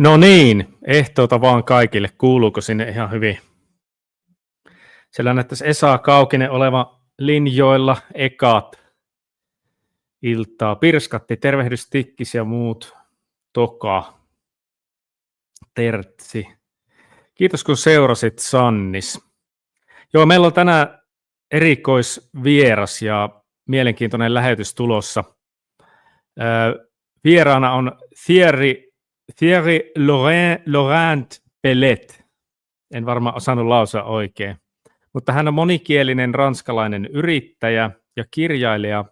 No niin, ehtoota vaan kaikille. Kuuluuko sinne ihan hyvin? Siellä näyttäisi Esa Kaukinen oleva linjoilla ekat iltaa. Pirskatti, tervehdys Tikkis ja muut. Toka, Tertsi. Kiitos kun seurasit, Sannis. Joo, meillä on tänään erikoisvieras ja mielenkiintoinen lähetys tulossa. Vieraana on Thierry Laurent Pellet. En varmaan osannut lausua oikein. Mutta hän on monikielinen ranskalainen yrittäjä ja kirjailija.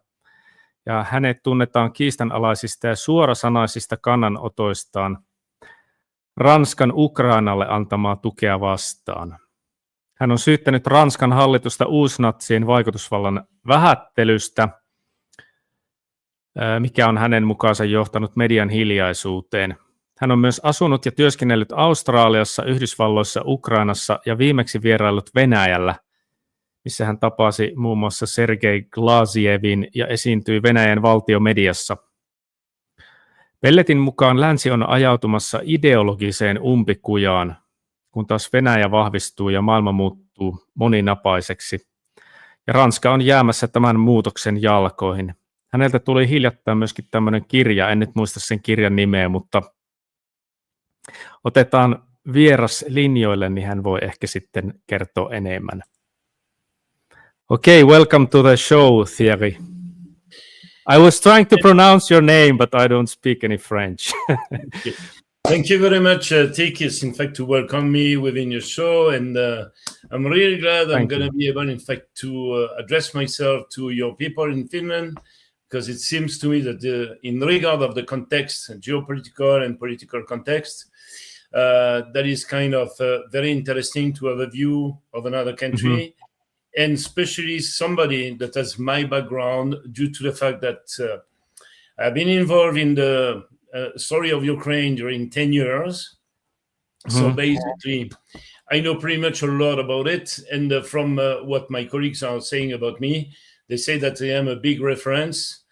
Ja hänet tunnetaan kiistanalaisista ja suorasanaisista kannanotoistaan Ranskan Ukrainalle antamaa tukea vastaan. Hän on syyttänyt Ranskan hallitusta uusnatsien vaikutusvallan vähättelystä, mikä on hänen mukaansa johtanut median hiljaisuuteen. Hän on myös asunut ja työskennellyt Australiassa, Yhdysvalloissa, Ukrainassa ja viimeksi vieraillut Venäjällä, missä hän tapasi muun muassa Sergei Glazievin ja esiintyi Venäjän valtiomediassa. Pelletin mukaan länsi on ajautumassa ideologiseen umpikujaan, kun taas Venäjä vahvistuu ja maailma muuttuu moninapaiseksi. Ja Ranska on jäämässä tämän muutoksen jalkoihin. Häneltä tuli hiljattain myöskin tämmöinen kirja, en nyt muista sen kirjan nimeä, mutta otetaan vieras linjoille, niin hän voi ehkä sitten kertoa enemmän. Okay, welcome to the show, Thierry. I was trying to pronounce your name, but I don't speak any French. Thank you very much, Tikis, in fact, to welcome me within your show. And I'm really glad I'm going to be able, in fact, to address myself to your people in Finland, because it seems to me that in regard of the context, geopolitical and political context, that is kind of very interesting to have a view of another country. Mm-hmm. And especially somebody that has my background, due to the fact that I've been involved in the story of Ukraine during 10 years. Mm-hmm. So basically, I know pretty much a lot about it. And from what my colleagues are saying about me, they say that I am a big reference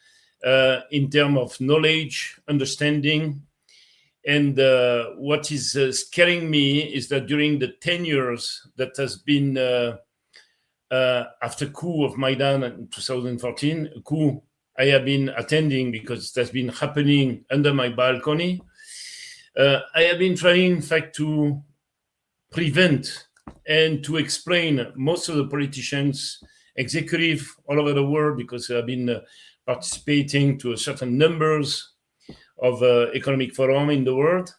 in terms of knowledge, understanding. And what is scaring me is that during the 10 years that has been after coup of Maidan in 2014, a coup I have been attending because it has been happening under my balcony. I have been trying, in fact, to prevent and to explain most of the politicians, executive all over the world, because I have been participating to a certain numbers of economic forum in the world.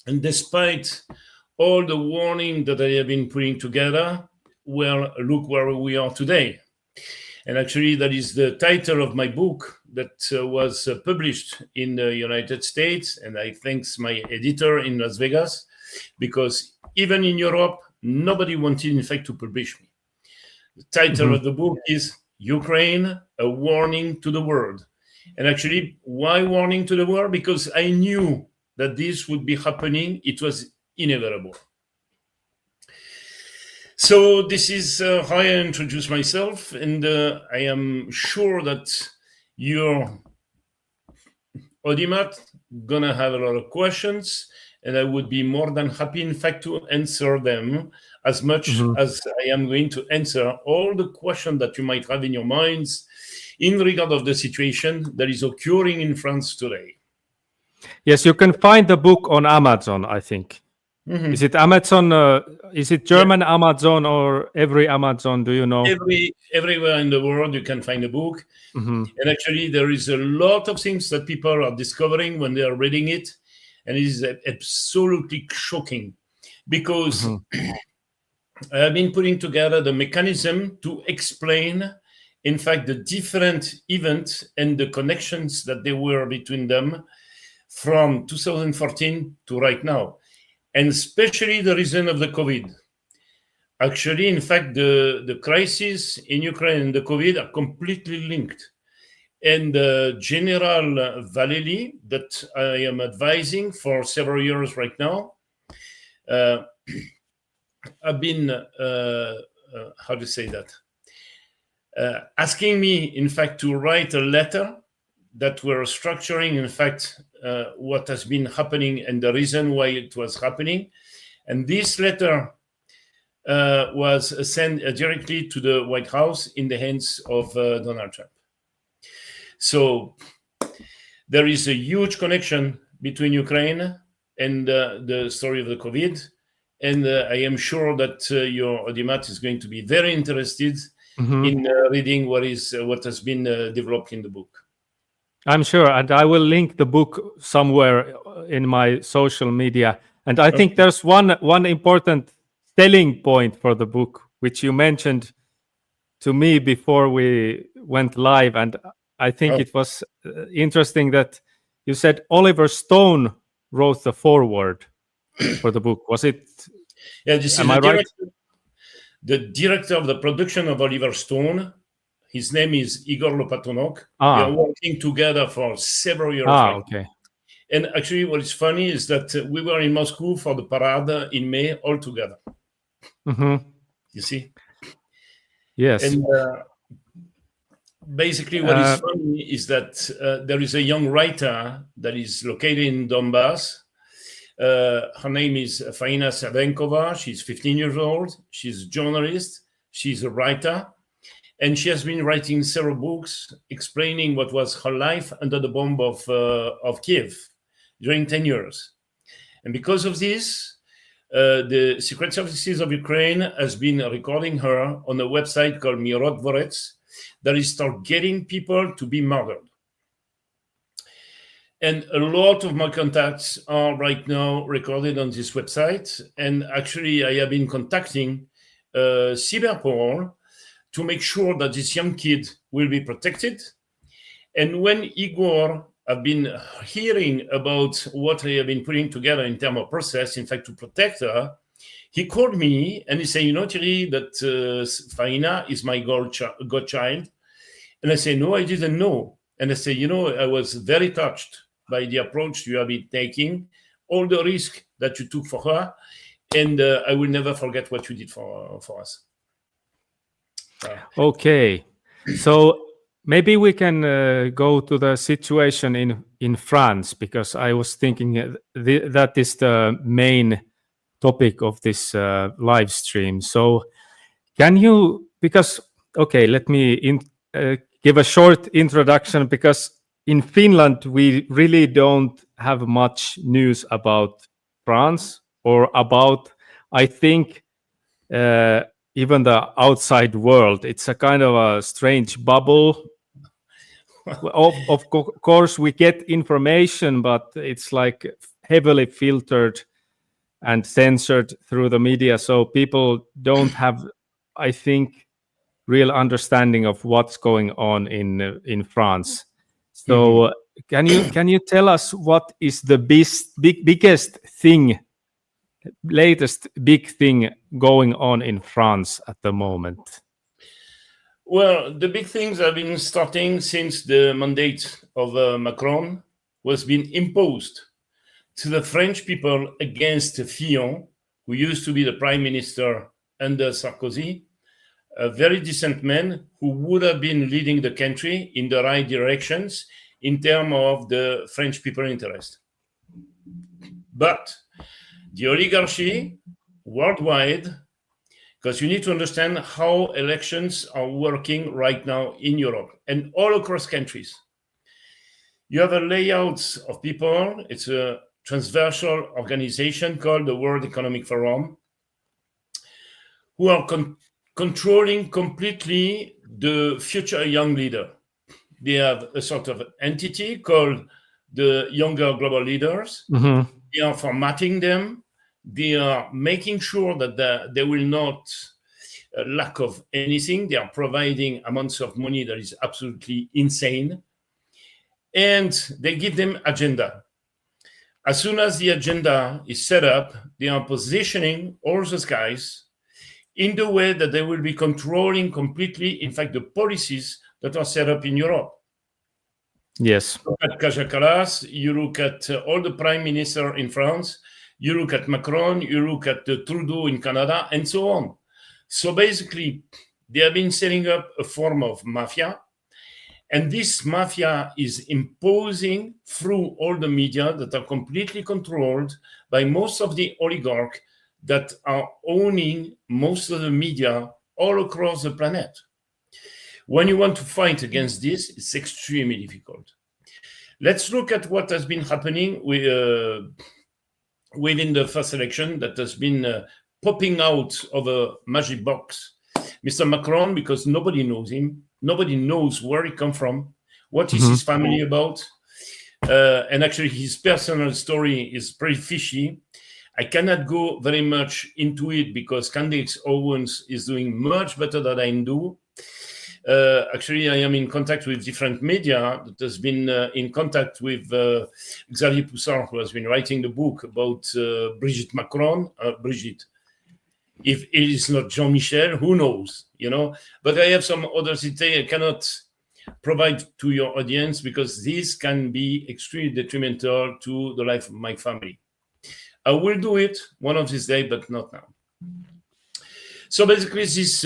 And despite all the warning that I have been putting together, well, look where we are today. And actually, that is the title of my book that was published in the United States. And I thank my editor in Las Vegas, because even in Europe, nobody wanted, in fact, to publish me. The title of the book is Ukraine, a Warning to the World. And actually, why warning to the world? Because I knew that this would be happening. It was inevitable. So this is how I introduce myself, and I am sure that your audimat gonna have a lot of questions, and I would be more than happy, in fact, to answer them as much as I am going to answer all the questions that you might have in your minds in regard of the situation that is occurring in France today. Yes, you can find the book on Amazon, I think. Mm-hmm. Is it Amazon? Is it German Amazon or every Amazon? Do you know? Everywhere in the world you can find a book. Mm-hmm. And actually there is a lot of things that people are discovering when they are reading it. And it is absolutely shocking, because I have been putting together the mechanism to explain, in fact, the different events and the connections that there were between them from 2014 to right now. And especially the reason of the COVID. Actually, in fact, the crisis in Ukraine and the COVID are completely linked. And General Vallely, that I am advising for several years right now, have been, how to say that, asking me, in fact, to write a letter that we're structuring, in fact, what has been happening and the reason why it was happening. And this letter was sent directly to the White House in the hands of Donald Trump. So there is a huge connection between Ukraine and the story of the COVID. And I am sure that your audimat is going to be very interested in reading what has been developed in the book. I'm sure, and I will link the book somewhere in my social media. And I think there's one important selling point for the book, which you mentioned to me before we went live, and I think it was interesting that you said Oliver Stone wrote the foreword for the book. Was it? Yeah, this am is I right? The director of the production of Oliver Stone. His name is Igor Lopatonok. We are working together for several years. Okay. And actually, what is funny is that we were in Moscow for the parade in May all together. You see? Yes. And basically, what is funny is that there is a young writer that is located in Donbass. Her name is Faina Savenkova. She's 15 years old. She's a journalist. She's a writer. And she has been writing several books explaining what was her life under the bomb of Kiev during 10 years. And because of this, the secret services of Ukraine has been recording her on a website called Mirot Vorets that is targeting people to be murdered. And a lot of my contacts are right now recorded on this website. And actually, I have been contacting Cyberpol to make sure that this young kid will be protected. And when Igor have been hearing about what I have been putting together in terms of process, in fact, to protect her, he called me and he said, you know, Thierry, that Faina is my godchild. And I said, no, I didn't know. And I said, you know, I was very touched by the approach you have been taking, all the risk that you took for her. And I will never forget what you did for us. Okay, so maybe we can go to the situation in France, because I was thinking that is the main topic of this live stream. So can you, let me give a short introduction, because in Finland we really don't have much news about France or about, I think, even the outside world. It's a kind of a strange bubble. Of course, we get information, but it's like heavily filtered and censored through the media. So people don't have, I think, real understanding of what's going on in France. So can you tell us what is the biggest thing, latest big thing going on in France at the moment? Well, the big things have been starting since the mandate of Macron was being imposed to the French people against Fillon, who used to be the prime minister under Sarkozy, a very decent man who would have been leading the country in the right directions in terms of the French people interest. But the oligarchy worldwide, because you need to understand how elections are working right now in Europe and all across countries. You have a layout of people. It's a transversal organization called the World Economic Forum, who are controlling completely the future young leader. They have a sort of entity called the Younger Global Leaders. They are formatting them. They are making sure that they will not lack of anything. They are providing amounts of money that is absolutely insane. And they give them agenda. As soon as the agenda is set up, they are positioning all those guys in the way that they will be controlling completely, in fact, the policies that are set up in Europe. Yes. You look at Kaja Kallas, you look at all the prime minister in France, you look at Macron, you look at Trudeau in Canada, and so on. So basically, they have been setting up a form of mafia. And this mafia is imposing through all the media that are completely controlled by most of the oligarchs that are owning most of the media all across the planet. When you want to fight against this, it's extremely difficult. Let's look at what has been happening within the first election that has been popping out of a magic box. Mr. Macron, because nobody knows him, nobody knows where he comes from, what is his family about, and actually his personal story is pretty fishy. I cannot go very much into it because Candice Owens is doing much better than I do. Actually, I am in contact with different media that has been in contact with Xavier Poussard, who has been writing the book about Brigitte Macron. Brigitte. If it is not Jean-Michel, who knows, you know? But I have some other details I cannot provide to your audience because this can be extremely detrimental to the life of my family. I will do it one of these days, but not now. So basically, this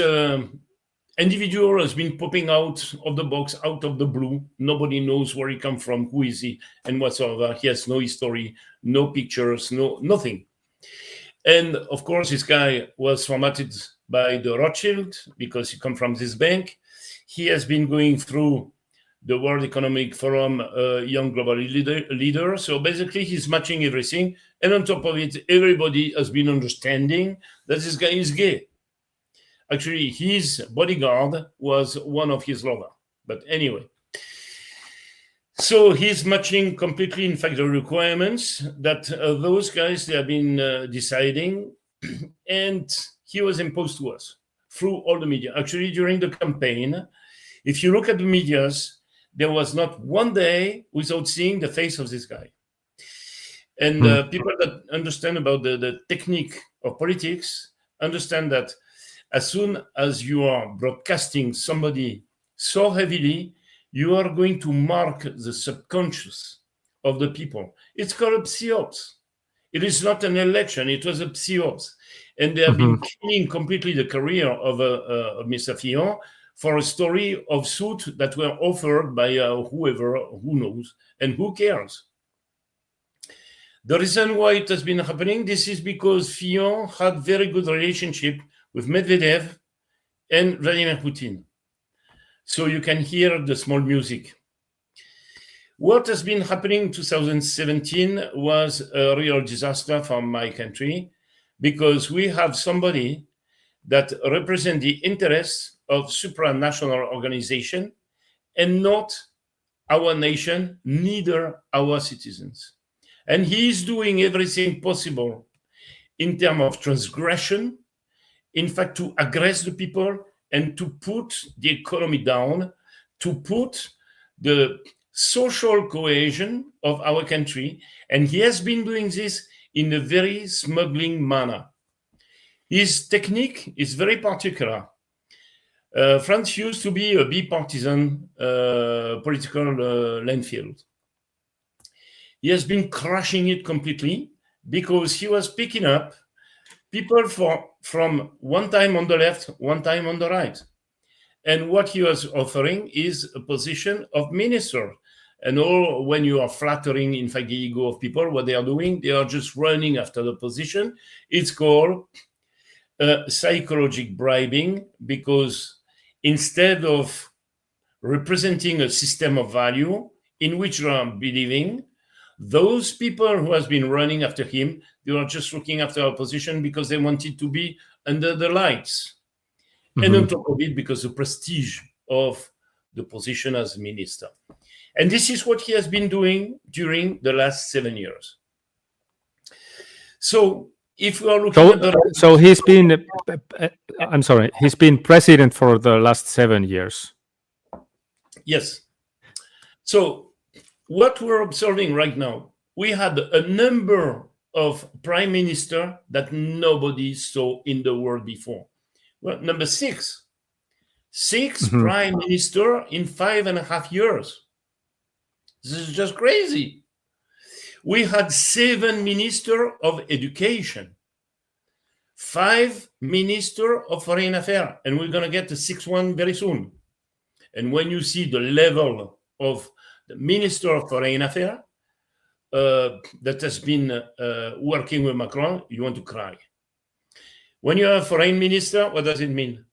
individual has been popping out of the box, out of the blue. Nobody knows where he comes from, who is he, and whatsoever. He has no history, no pictures, nothing. And of course, this guy was formatted by the Rothschild because he comes from this bank. He has been going through the World Economic Forum Young Global Leader. So basically, he's matching everything. And on top of it, everybody has been understanding that this guy is gay. Actually, his bodyguard was one of his lovers. But anyway. So he's matching completely, in fact, the requirements that those guys, they have been deciding. And he was imposed to us through all the media. Actually, during the campaign, if you look at the medias, there was not one day without seeing the face of this guy. And people that understand about the technique of politics understand that as soon as you are broadcasting somebody so heavily, you are going to mark the subconscious of the people. It's called a psyops. It is not an election, it was a psyops. And they have been killing completely the career of Mr. Fillon for a story of suit that were offered by whoever, who knows, and who cares. The reason why it has been happening, this is because Fillon had very good relationship with Medvedev and Vladimir Putin. So you can hear the small music. What has been happening in 2017 was a real disaster for my country because we have somebody that represents the interests of supranational organization and not our nation, neither our citizens. And he is doing everything possible in terms of transgression, in fact, to aggress the people and to put the economy down, to put the social cohesion of our country. And he has been doing this in a very smuggling manner. His technique is very particular. France used to be a bipartisan political landfill. He has been crushing it completely because he was picking up people from one time on the left, one time on the right. And what he was offering is a position of minister. And all when you are flattering, in fact, the ego of people, what they are doing, they are just running after the position. It's called psychological bribing because instead of representing a system of value in which they are believing, those people who has been running after him, they are just looking after our position because they wanted to be under the lights. And on top of it, because the prestige of the position as minister. And this is what he has been doing during the last 7 years. So if we are looking at the... So he's been, I'm sorry, he's been president for the last 7 years. Yes. So what we're observing right now, we had a number of prime minister that nobody saw in the world before. Well, number six prime minister in 5.5 years. This is just crazy. We had 7 minister of education, 5 minister of foreign affairs, and we're going to get the 6th one very soon. And when you see the level of the Minister of Foreign Affairs that has been working with Macron, you want to cry. When you're a foreign minister, what does it mean?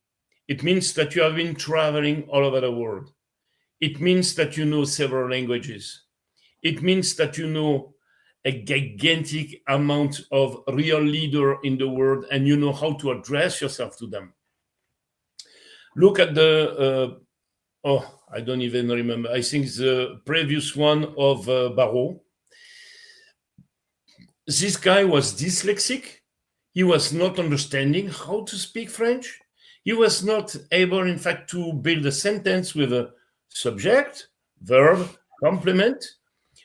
It means that you have been traveling all over the world. It means that you know several languages. It means that you know a gigantic amount of real leader in the world, and you know how to address yourself to them. Look at the, I don't even remember. I think the previous one of Barrault. This guy was dyslexic. He was not understanding how to speak French. He was not able, in fact, to build a sentence with a subject, verb, complement.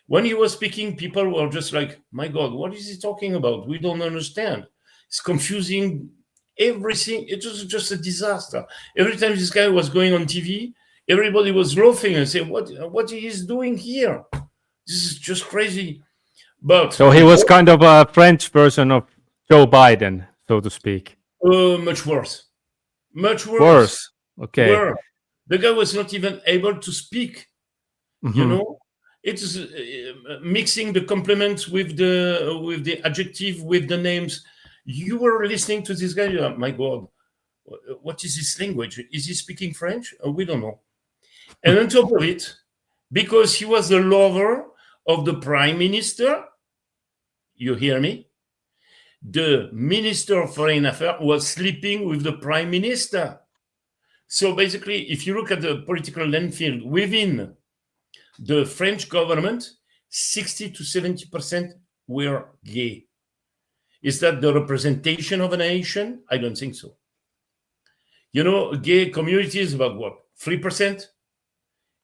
When he was speaking, people were just like, my God, what is he talking about? We don't understand. It's confusing everything. It was just a disaster. Every time this guy was going on TV, everybody was laughing and saying, what he is doing here? This is just crazy. But so he was kind of a French version of Joe Biden, so to speak. Much worse. Much worse. Worse. Okay. Worse. The guy was not even able to speak. Mm-hmm. You know, it's mixing the complements with the adjective, with the names. You were listening to this guy. Oh, my God, what is his language? Is he speaking French? We don't know. And on top of it, because he was the lover of the prime minister, you hear me? The Minister of Foreign Affairs was sleeping with the prime minister. So basically, if you look at the political landfill within the French government, 60 to 70% were gay. Is that the representation of a nation? I don't think so. You know, gay community is about what? 3%?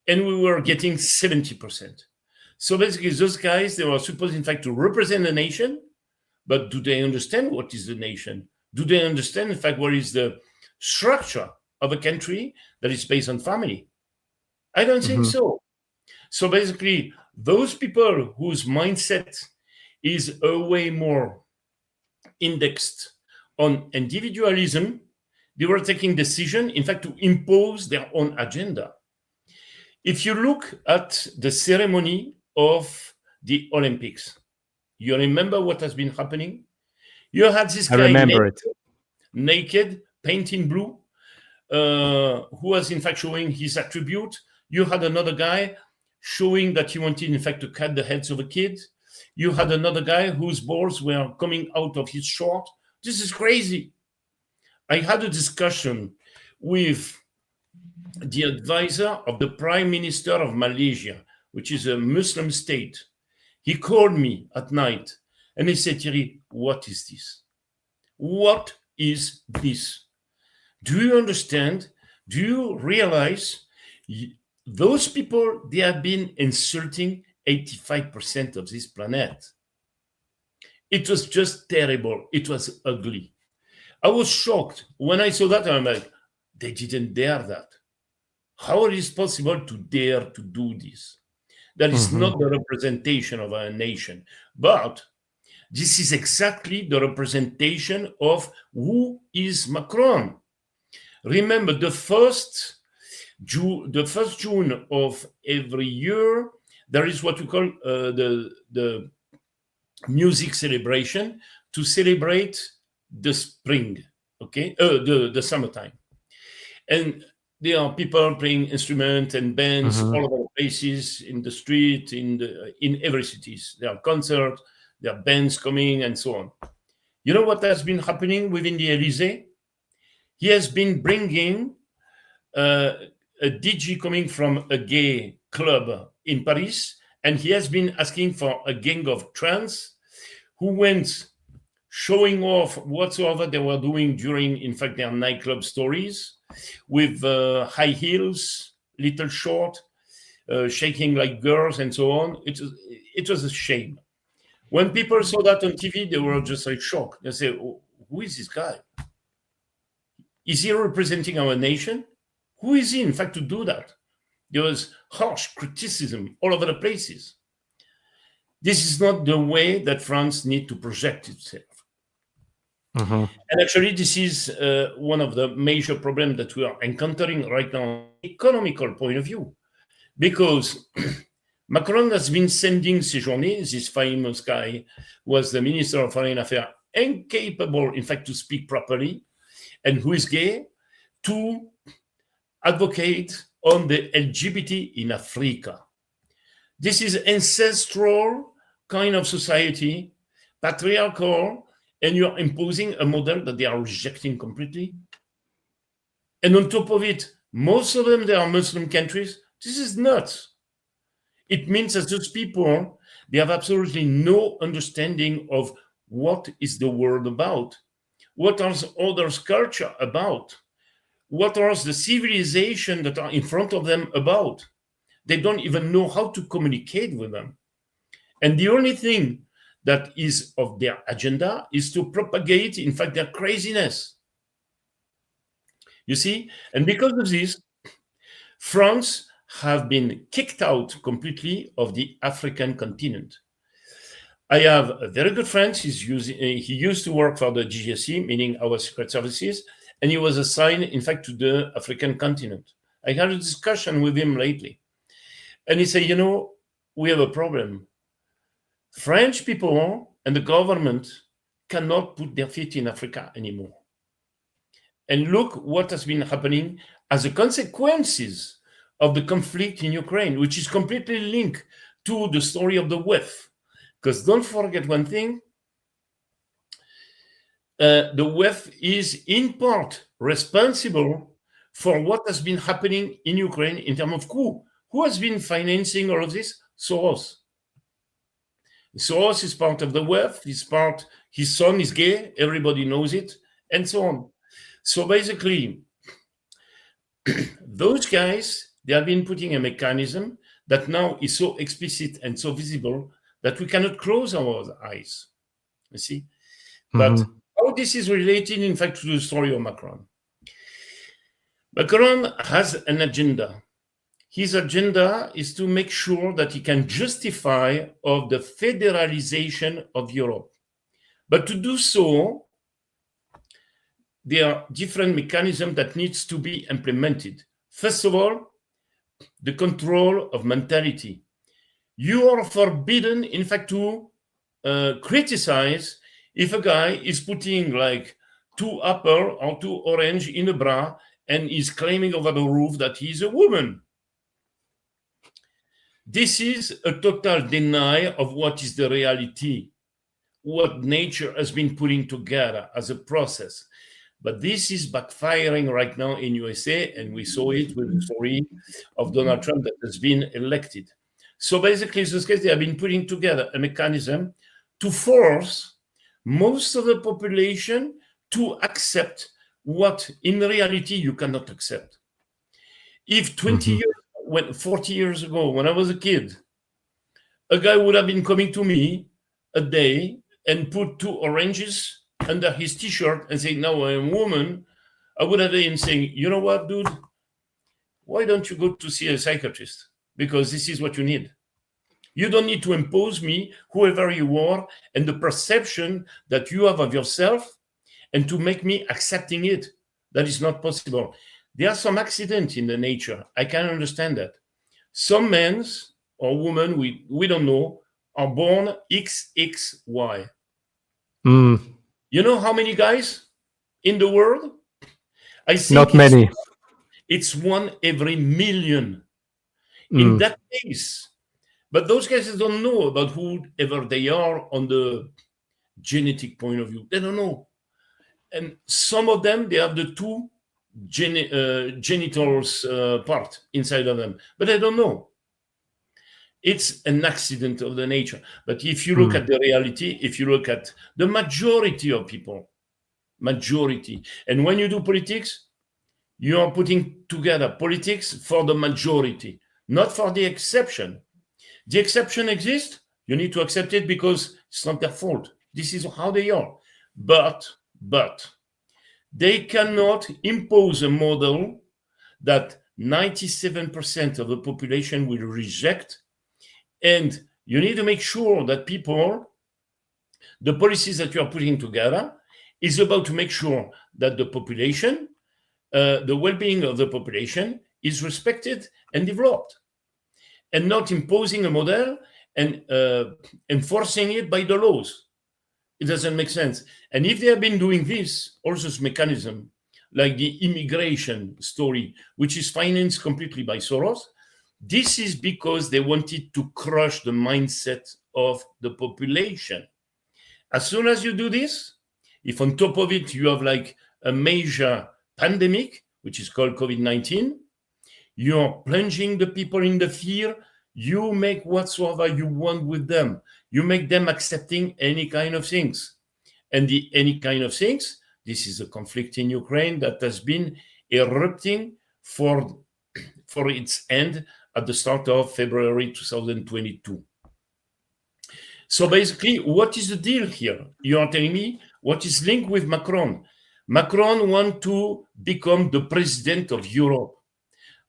And we were getting 70%. So basically, those guys, they were supposed, in fact, to represent a nation, but do they understand what is the nation? Do they understand, in fact, what is the structure of a country that is based on family? I don't think so. So basically, those people whose mindset is a way more indexed on individualism, they were taking decision, in fact, to impose their own agenda. If you look at the ceremony of the Olympics, you remember what has been happening? You had this guy naked, paint in blue, who was in fact showing his attribute. You had another guy showing that he wanted in fact to cut the heads of a kid. You had another guy whose balls were coming out of his short. This is crazy. I had a discussion with the advisor of the Prime Minister of Malaysia, which is a Muslim state. He called me at night and he said, Thierry, what is this? What is this? Do you understand? Do you realize those people, they have been insulting 85% of this planet? It was just terrible. It was ugly. I was shocked when I saw that. I'm like, they didn't dare that. How is it possible to dare to do this? That is not the representation of a nation, but this is exactly the representation of who is Macron. Remember, the first June of every year, there is what we call the music celebration to celebrate the spring, okay, the summertime. And there are people playing instruments and bands all over the places, in the street, in every cities. There are concerts, there are bands coming, and so on. You know what has been happening within the Élysée? He has been bringing a DJ coming from a gay club in Paris, and he has been asking for a gang of trans who went showing off whatsoever they were doing during, in fact, their nightclub stories, with high heels, little short, shaking like girls, and so on. It was a shame. When people saw that on TV, they were just like shocked. They say, oh, who is this guy? Is he representing our nation? Who is he, in fact, to do that? There was harsh criticism all over the places. This is not the way that France needs to project itself. And actually, this is one of the major problems that we are encountering right now, economical point of view, because Macron has been sending Séjourné, this famous guy, was the Minister of Foreign Affairs, incapable, in fact, to speak properly, and who is gay, to advocate on the LGBT in Africa. This is ancestral kind of society, patriarchal, and you're imposing a model that they are rejecting completely. And on top of it, most of them, they are Muslim countries. This is nuts. It means that those people, they have absolutely no understanding of what is the world about, what are the others' culture about, what are the civilization that are in front of them about. They don't even know how to communicate with them. And the only thing that is of their agenda is to propagate, in fact, their craziness. You see? And because of this, France have been kicked out completely of the African continent. I have a very good friend. He used to work for the GSC, meaning our secret services, and he was assigned, in fact, to the African continent. I had a discussion with him lately. And he said, we have a problem. French people and the government cannot put their feet in Africa anymore. And look what has been happening as the consequences of the conflict in Ukraine, which is completely linked to the story of the WEF. Because don't forget one thing, the WEF is in part responsible for what has been happening in Ukraine in terms of coup. Who has been financing all of this? Soros. Soros is part of the WEF, his son is gay, everybody knows it, and so on. So basically, those guys, they have been putting a mechanism that now is so explicit and so visible that we cannot close our eyes, you see? But how this is related, in fact, to the story of Macron. Macron has an agenda. His agenda is to make sure that he can justify of the federalization of Europe. But to do so, there are different mechanisms that needs to be implemented. First of all, the control of mentality. You are forbidden, in fact, to criticize if a guy is putting like 2 apple or 2 orange in a bra and is claiming over the roof that he's a woman. This is a total denial of what is the reality, what nature has been putting together as a process. But this is backfiring right now in USA, and we saw it with the story of Donald Trump that has been elected. So basically, in this case, they have been putting together a mechanism to force most of the population to accept what in reality you cannot accept. If 40 years ago, when I was a kid, a guy would have been coming to me a day and put 2 oranges under his t-shirt and say, now I'm a woman, I would have been saying, you know what, dude, why don't you go to see a psychiatrist? Because this is what you need. You don't need to impose me, whoever you are, and the perception that you have of yourself, and to make me accepting it. That is not possible. There are some accidents in the nature. I can understand that. Some men or women, we don't know, are born XXY. You know how many guys in the world? I think not many. It's 1 every million. In that case, but those guys don't know about whoever they are on the genetic point of view. They don't know. And some of them, they have the 2 genitals part inside of them, but I don't know. It's an accident of the nature. But if you look at the reality, if you look at the majority of people, and when you do politics, you are putting together politics for the majority, not for the exception. The exception exists, you need to accept it because it's not their fault. This is how they are. But they cannot impose a model that 97% of the population will reject. And you need to make sure that people, the policies that you are putting together, is about to make sure that the population, the well-being of the population is respected and developed, and not imposing a model and enforcing it by the laws. It doesn't make sense. And if they have been doing this, all those mechanisms, like the immigration story, which is financed completely by Soros, this is because they wanted to crush the mindset of the population. As soon as you do this, if on top of it you have like a major pandemic, which is called COVID-19, you're plunging the people in the fear. You make whatsoever you want with them. You make them accepting any kind of things. And the any kind of things, this is a conflict in Ukraine that has been erupting for its end at the start of February 2022. So basically, what is the deal here? You are telling me what is linked with Macron. Macron wants to become the president of Europe,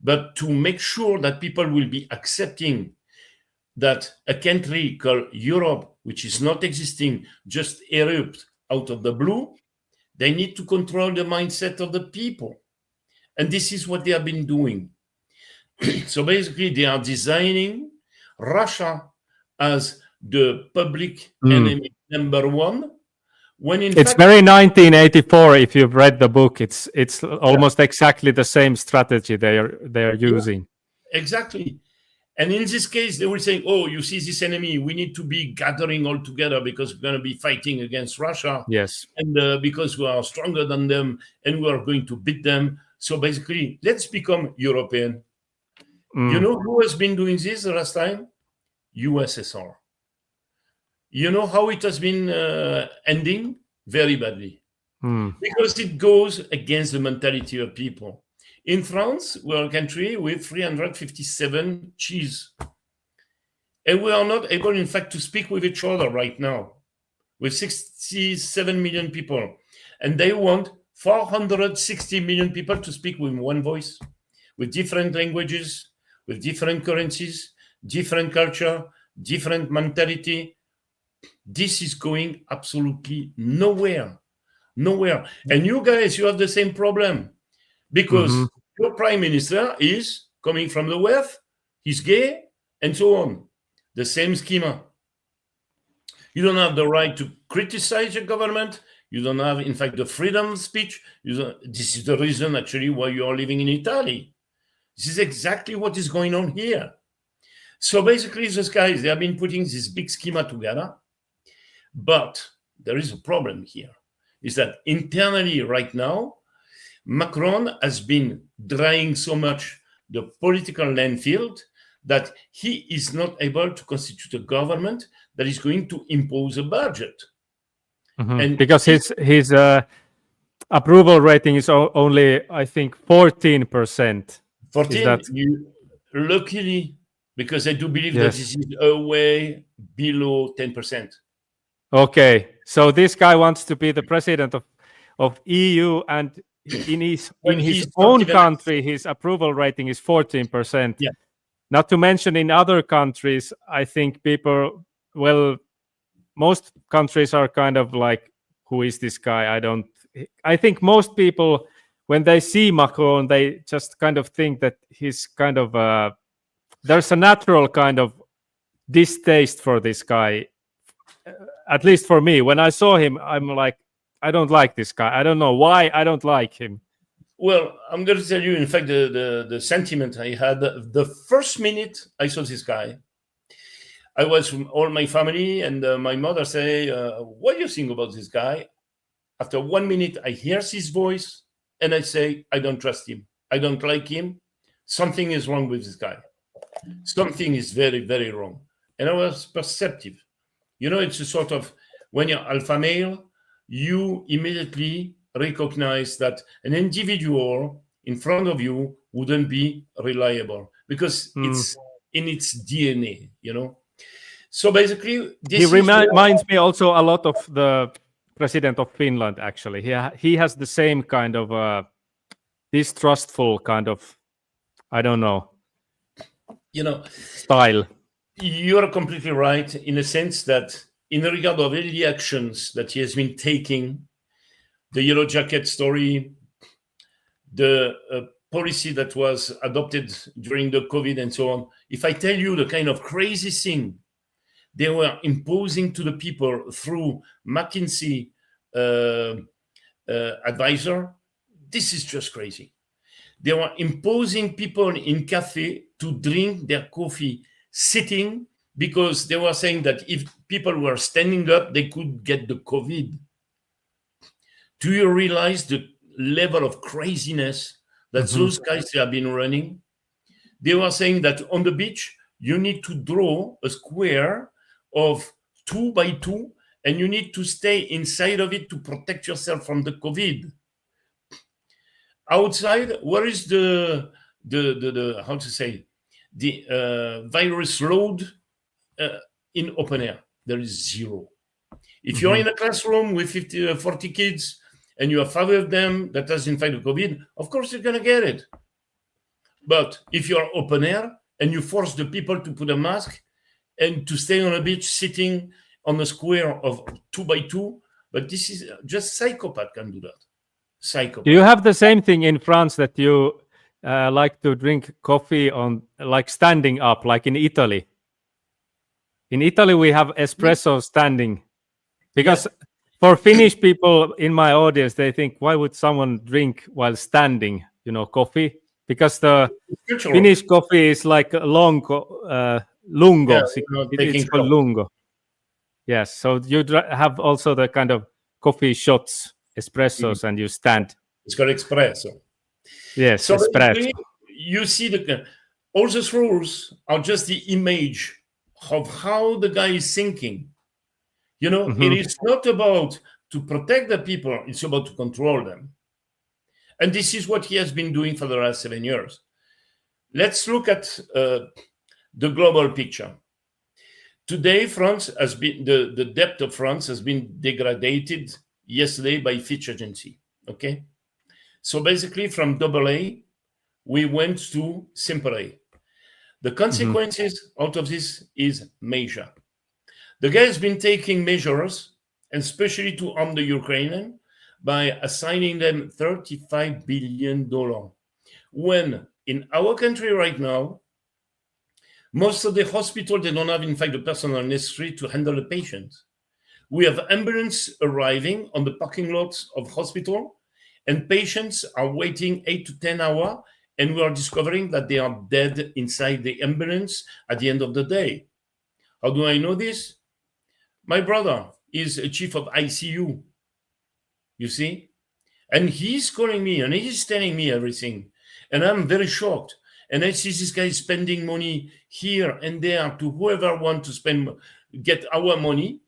but to make sure that people will be accepting that a country called Europe, which is not existing, just erupt out of the blue, they need to control the mindset of the people. And this is what they have been doing. So basically, they are designing Russia as the public enemy number one. When in it's fact, very 1984. If you've read the book, it's almost exactly the same strategy they are using. Exactly. And in this case, they will say, oh, you see this enemy, we need to be gathering all together because we're going to be fighting against Russia. Yes. And because we are stronger than them and we are going to beat them. So basically, let's become European. You know who has been doing this the last time? USSR. You know how it has been ending? Very badly. Because it goes against the mentality of people. In France, we're a country with 357 cheese. And we are not able, in fact, to speak with each other right now, with 67 million people. And they want 460 million people to speak with one voice, with different languages, with different currencies, different culture, different mentality. This is going absolutely nowhere. Nowhere. And you guys, you have the same problem. Because your prime minister is coming from the West, he's gay, and so on. The same schema. You don't have the right to criticize your government. You don't have, in fact, the freedom of speech. This is the reason, actually, why you are living in Italy. This is exactly what is going on here. So basically, these guys, they have been putting this big schema together. But there is a problem here, is that internally right now, Macron has been drying so much the political landfill that he is not able to constitute a government that is going to impose a budget. And because his approval rating is only, I think, 14%. 14, luckily, because I do believe that this is way below 10%. Okay, so this guy wants to be the president of EU, and in his own country, his approval rating is 14%. Yeah. Not to mention in other countries, I think people, most countries are kind of like, who is this guy? I think most people, when they see Macron, they just kind of think that he's kind of, there's a natural kind of distaste for this guy. At least for me, when I saw him, I'm like, I don't like this guy. I don't know why I don't like him. Well, I'm going to tell you, in fact, the sentiment I had. The first minute I saw this guy, I was with all my family, and my mother say, what do you think about this guy? After 1 minute, I hear his voice, and I say, I don't trust him. I don't like him. Something is wrong with this guy. Something is very, very wrong. And I was perceptive. You know, it's a sort of, when you're alpha male, you immediately recognize that an individual in front of you wouldn't be reliable because it's in its DNA, you know. So basically, he reminds me also a lot of the president of Finland, actually. He has the same kind of distrustful kind of, I don't know, style. You're completely right in a sense that in regard of all the actions that he has been taking, the Yellow Jacket story, the policy that was adopted during the COVID and so on. If I tell you the kind of crazy thing they were imposing to the people through McKinsey advisor, this is just crazy. They were imposing people in cafe to drink their coffee sitting, because they were saying that if people were standing up, they could get the COVID. Do you realize the level of craziness that those guys have been running? They were saying that on the beach, you need to draw a square of 2 by 2, and you need to stay inside of it to protect yourself from the COVID. Outside, where is the how to say, the virus load in open air? There is zero. If you're in a classroom with 40 kids and you have 5 of them that has in fact the COVID, of course you're going to get it. But if you're open air and you force the people to put a mask and to stay on a beach sitting on a square of 2 by 2, but this is just psychopath can do that. Psychopath. Do you have the same thing in France, that you like to drink coffee on like standing up, like in Italy? In Italy, we have espresso standing, because for Finnish people in my audience, they think, why would someone drink while standing, coffee? Because the Finnish coffee is like lungo. It's called lungo. Yes, so you have also the kind of coffee shots, espressos, and you stand. It's called espresso. Yes, so espresso. You see all those rules are just the image of how the guy is thinking. It is not about to protect the people, it's about to control them. And this is what he has been doing for the last 7 years. Let's look at the global picture. Today, France has been, the debt of France has been degraded yesterday by Fitch Agency, okay? So basically from AA, we went to simple A. The consequences out of this is major. The guy has been taking measures, and especially to arm the Ukrainian, by assigning them $35 billion. When in our country right now, most of the hospital, they don't have, in fact, the personnel necessary to handle the patients. We have ambulance arriving on the parking lots of hospital, and patients are waiting 8 to 10 hours, and we are discovering that they are dead inside the ambulance at the end of the day. How do I know this? My brother is a chief of ICU, you see? And he's calling me, and he's telling me everything. And I'm very shocked. And I see this guy spending money here and there to whoever wants to get our money,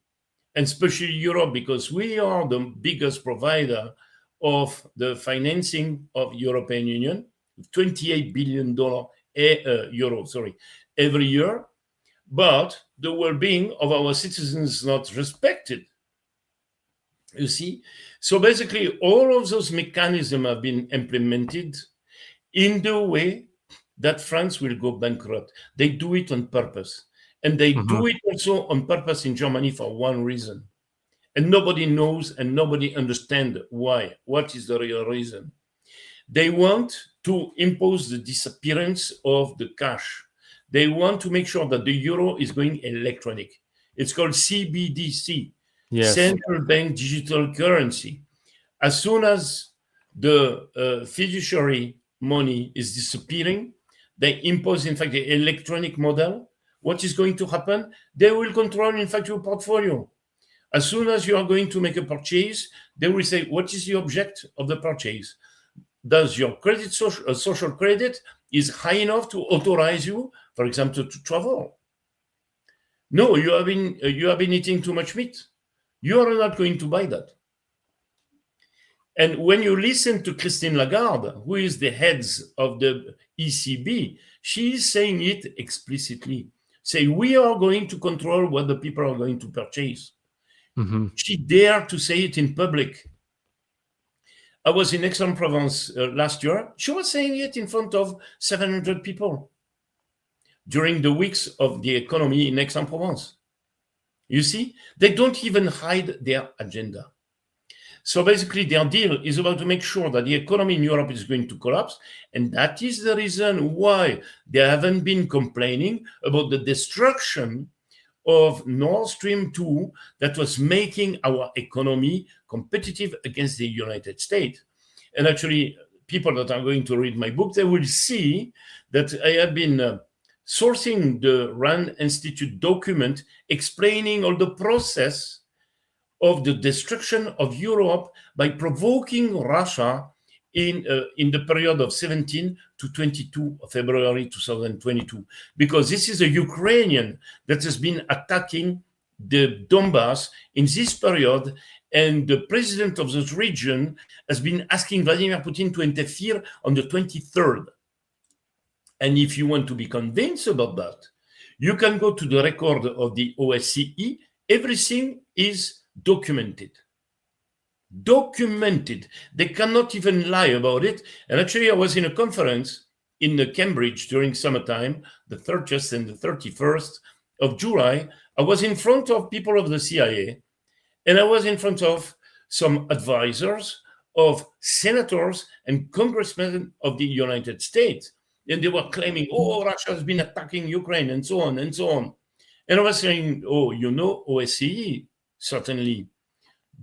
and especially Europe, because we are the biggest provider of the financing of European Union, $28 billion every year. But the well-being of our citizens is not respected. You see? So basically, all of those mechanisms have been implemented in the way that France will go bankrupt. They do it on purpose. And they do it also on purpose in Germany for one reason. And nobody knows and nobody understands why. What is the real reason? They want to impose the disappearance of the cash. They want to make sure that the euro is going electronic. It's called CBDC, Central Bank Digital Currency. As soon as the fiduciary money is disappearing, they impose, in fact, the electronic model. What is going to happen? They will control, in fact, your portfolio. As soon as you are going to make a purchase, they will say, what is the object of the purchase? Does your credit, social credit, is high enough to authorize you, for example, to travel? No, you have been eating too much meat. You are not going to buy that. And when you listen to Christine Lagarde, who is the head of the ECB, she is saying it explicitly. Say, we are going to control what the people are going to purchase. She dared to say it in public. I was in Aix-en-Provence last year. She was saying it in front of 700 people during the weeks of the economy in Aix-en-Provence. You see, they don't even hide their agenda. So basically, their deal is about to make sure that the economy in Europe is going to collapse. And that is the reason why they haven't been complaining about the destruction of Nord Stream 2 that was making our economy competitive against the United States. And actually, people that are going to read my book, they will see that I have been sourcing the RAND Institute document explaining all the process of the destruction of Europe by provoking Russia in the period of 17 to 22 of February 2022, because this is a Ukrainian that has been attacking the Donbass in this period, and the president of this region has been asking Vladimir Putin to interfere on the 23rd. And if you want to be convinced about that, you can go to the record of the OSCE. Everything is documented. They cannot even lie about it. And actually, I was in a conference in Cambridge during summertime, the 30th and the 31st of July. I was in front of people of the CIA, and I was in front of some advisors of senators and congressmen of the United States. And they were claiming, oh, Russia has been attacking Ukraine, and so on and so on. And I was saying, oh, you know, OSCE, certainly.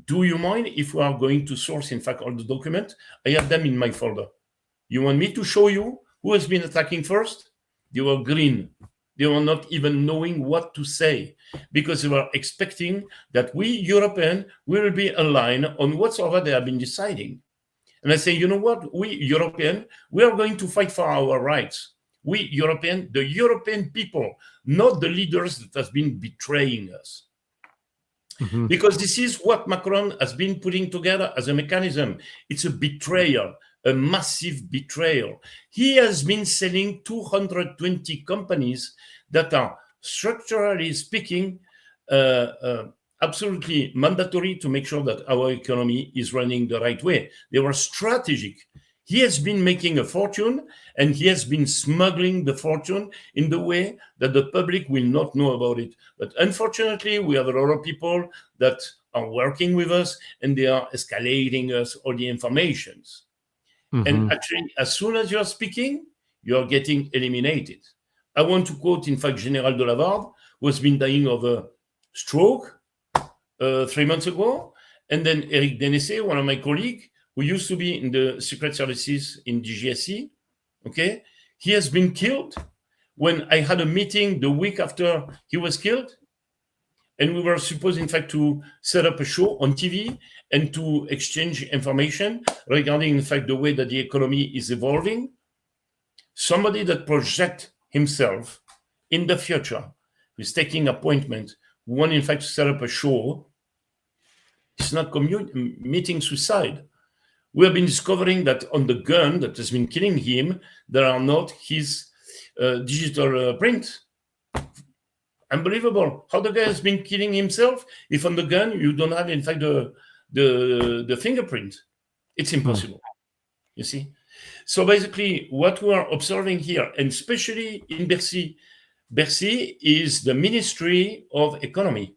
Do you mind if we are going to source, in fact, all the documents? I have them in my folder. You want me to show you who has been attacking first? They were green. They were not even knowing what to say, because they were expecting that we Europeans will be aligned on whatsoever they have been deciding. And I say, you know what? We Europeans, we are going to fight for our rights. We Europeans, the European people, not the leaders that have been betraying us. Mm-hmm. Because this is what Macron has been putting together as a mechanism. It's a betrayal, a massive betrayal. He has been selling 220 companies that are, structurally speaking, absolutely mandatory to make sure that our economy is running the right way. They were strategic. He has been making a fortune, and he has been smuggling the fortune in the way that the public will not know about it. But unfortunately, we have a lot of people that are working with us, and they are escalating us all the informations. Mm-hmm. And actually, as soon as you're speaking, you're getting eliminated. I want to quote, in fact, General de Lavarde, who has been dying of a stroke 3 months ago. And then Eric Denessé, one of my colleagues, who used to be in the secret services in DGSE, okay? He has been killed when I had a meeting the week after he was killed. And we were supposed, in fact, to set up a show on TV and to exchange information regarding, in fact, the way that the economy is evolving. Somebody that projects himself in the future, who's taking appointment, who want, in fact, to set up a show, is not committing suicide. We have been discovering that on the gun that has been killing him, there are not his digital print. Unbelievable. How the guy has been killing himself if on the gun you don't have, in fact, the fingerprint. It's impossible. You see? So basically, what we are observing here, and especially in Bercy, Bercy is the Ministry of Economy.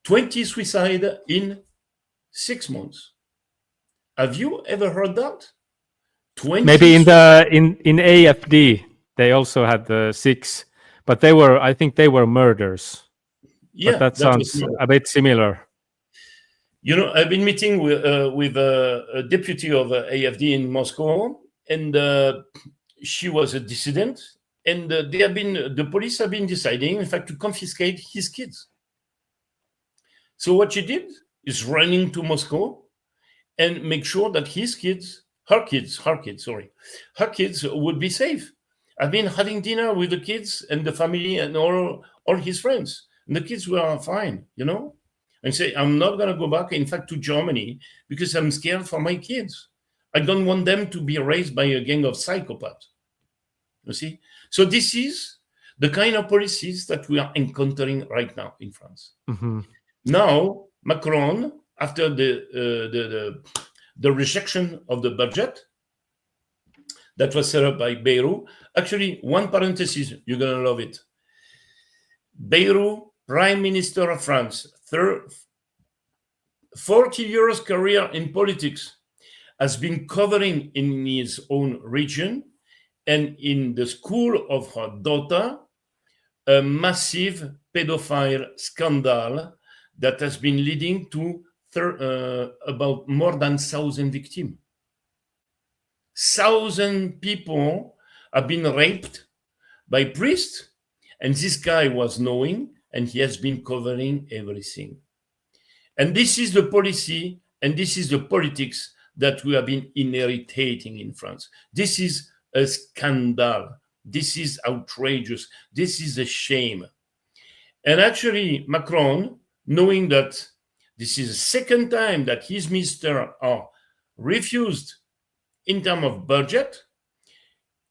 20 suicides in 6 months. Have you ever heard that? Maybe in AFD they also had the 6, but I think they were murders. Yeah, but that sounds a bit similar. You know, I've been meeting with a deputy of AFD in Moscow, and she was a dissident, and the police have been deciding, in fact, to confiscate his kids. So what she did is running to Moscow and make sure that her kids would be safe. I've been having dinner with the kids and the family and all his friends, and the kids were fine, you know. And say, I'm not going to go back, in fact, to Germany because I'm scared for my kids. I don't want them to be raised by a gang of psychopaths. You see? So this is the kind of policies that we are encountering right now in France. Mm-hmm. Now, Macron, after the rejection of the budget that was set up by Bayrou, actually, one parenthesis, you're going to love it. Bayrou, Prime Minister of France, 40 years career in politics, has been covering in his own region and in the school of her daughter a massive pedophile scandal that has been leading to about more than 1,000 victims. 1,000 people have been raped by priests, and this guy was knowing, and he has been covering everything. And this is the policy, and this is the politics that we have been inheriting in France. This is a scandal. This is outrageous. This is a shame. And actually, Macron, knowing that this is the second time that his ministers are refused in terms of budget,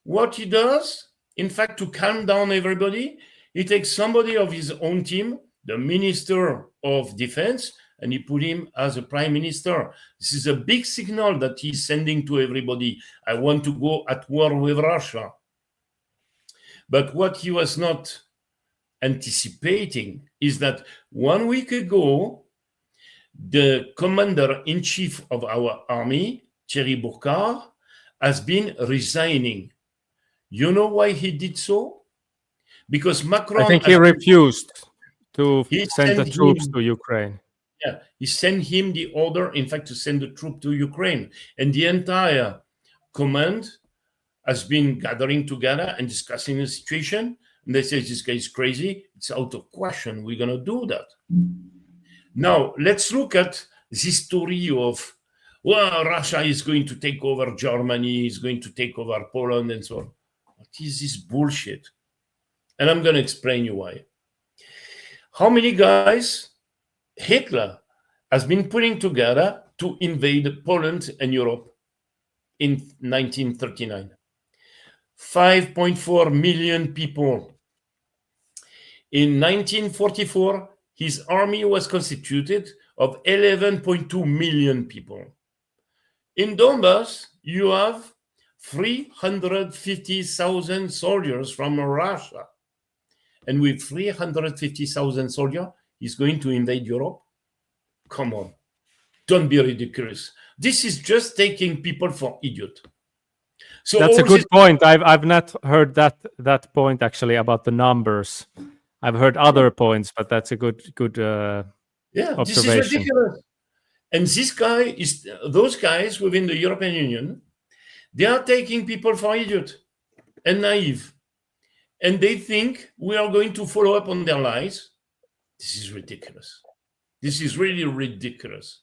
what he does, in fact, to calm down everybody, he takes somebody of his own team, the Minister of Defense, and he put him as a prime minister. This is a big signal that he's sending to everybody. I want to go at war with Russia. But what he was not anticipating is that 1 week ago, the commander-in-chief of our army, Thierry Laurent, has been resigning. You know why he did so? Because Macron... I think he refused to send the troops to Ukraine. Yeah, he sent him the order, in fact, to send the troop to Ukraine. And the entire command has been gathering together and discussing the situation. And they say, this guy is crazy. It's out of question. We're going to do that. Now, let's look at this story of, well, Russia is going to take over Germany, is going to take over Poland, and so on. What is this bullshit? And I'm going to explain you why. How many guys Hitler has been putting together to invade Poland and Europe in 1939? 5.4 million people. In 1944, his army was constituted of 11.2 million people. In Donbass, you have 350,000 soldiers from Russia. And with 350,000 soldiers, he's going to invade Europe? Come on. Don't be ridiculous. This is just taking people for idiots. So that's a good point. I've not heard that point actually about the numbers. I've heard other points, but that's a good observation. This is ridiculous. And those guys within the European Union, they are taking people for idiots and naive. And they think we are going to follow up on their lies. This is ridiculous. This is really ridiculous.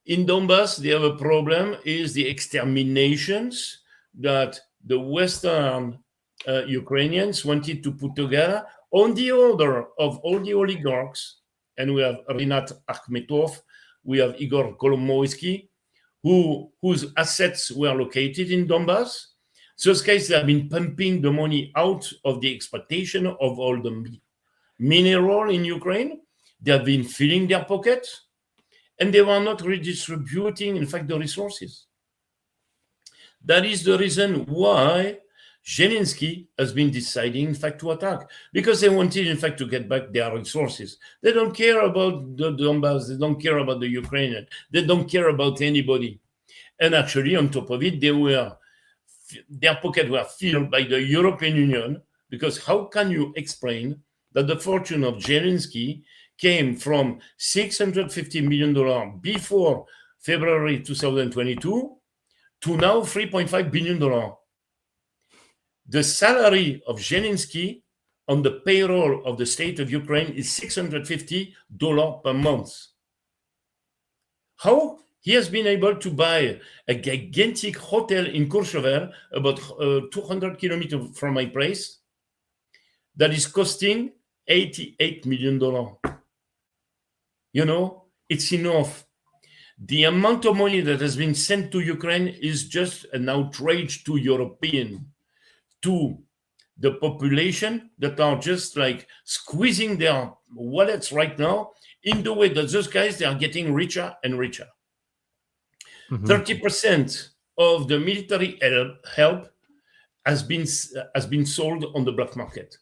In Donbass, the other problem is the exterminations that the Western Ukrainians wanted to put together on the order of all the oligarchs. And we have Rinat Akhmetov, we have Igor Kolomoisky, whose assets were located in Donbass. Those guys have been pumping the money out of the exploitation of all the mineral in Ukraine. They have been filling their pockets, and they were not redistributing, in fact, the resources. That is the reason why Zelensky has been deciding, in fact, to attack, because they wanted, in fact, to get back their resources. They don't care about the Donbass. They don't care about the Ukrainian. They don't care about anybody. And actually, on top of it, their pockets were filled by the European Union, because how can you explain that the fortune of Zelensky came from $650 million before February 2022 to now $3.5 billion? The salary of Zelensky on the payroll of the state of Ukraine is $650 per month. How he has been able to buy a gigantic hotel in Courchevel, about 200 kilometers from my place, that is costing $88 million. You know, it's enough. The amount of money that has been sent to Ukraine is just an outrage to European, to the population that are just like squeezing their wallets right now in the way that those guys, they are getting richer and richer. 30% of the military help has been sold on the black market.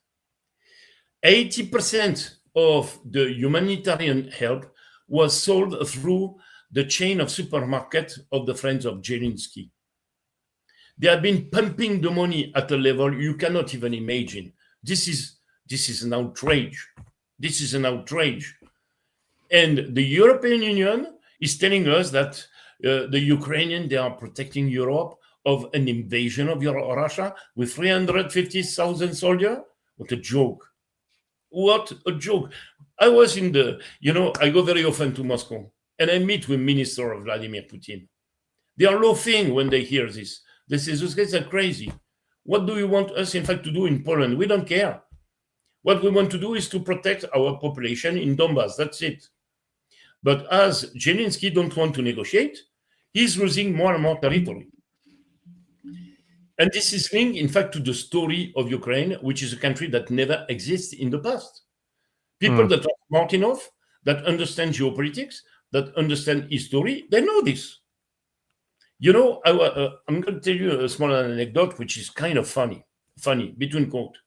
80% of the humanitarian help was sold through the chain of supermarkets of the friends of Zelensky. They have been pumping the money at a level you cannot even imagine. This is an outrage. This is an outrage. And the European Union is telling us that the Ukrainians, they are protecting Europe of an invasion of Russia with 350,000 soldiers. What a joke. What a joke. I was in I go very often to Moscow and I meet with Minister of Vladimir Putin. They are laughing when they hear this. They say, those guys are crazy. What do you want us, in fact, to do in Poland? We don't care. What we want to do is to protect our population in Donbass. That's it. But as Zelensky don't want to negotiate, he's losing more and more territory. And this is linked, in fact, to the story of Ukraine, which is a country that never existed in the past. People that are smart enough, that understand geopolitics, that understand history, they know this. I'm going to tell you a small anecdote, which is kind of funny, between quotes.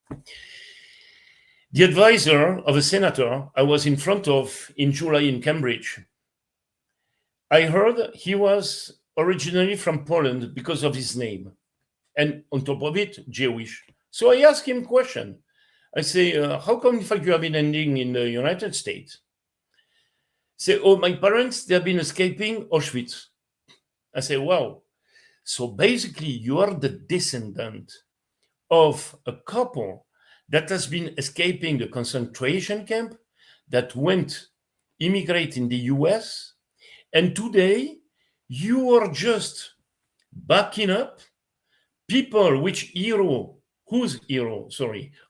The advisor of a senator I was in front of in July in Cambridge, I heard he was originally from Poland because of his name. And on top of it, Jewish. So I asked him a question. I say, how come, in fact, you have been ending in the United States? Say, my parents, they have been escaping Auschwitz. I say, wow. So basically, you are the descendant of a couple that has been escaping the concentration camp, that went immigrate in the US. And today, you are just backing up people whose hero,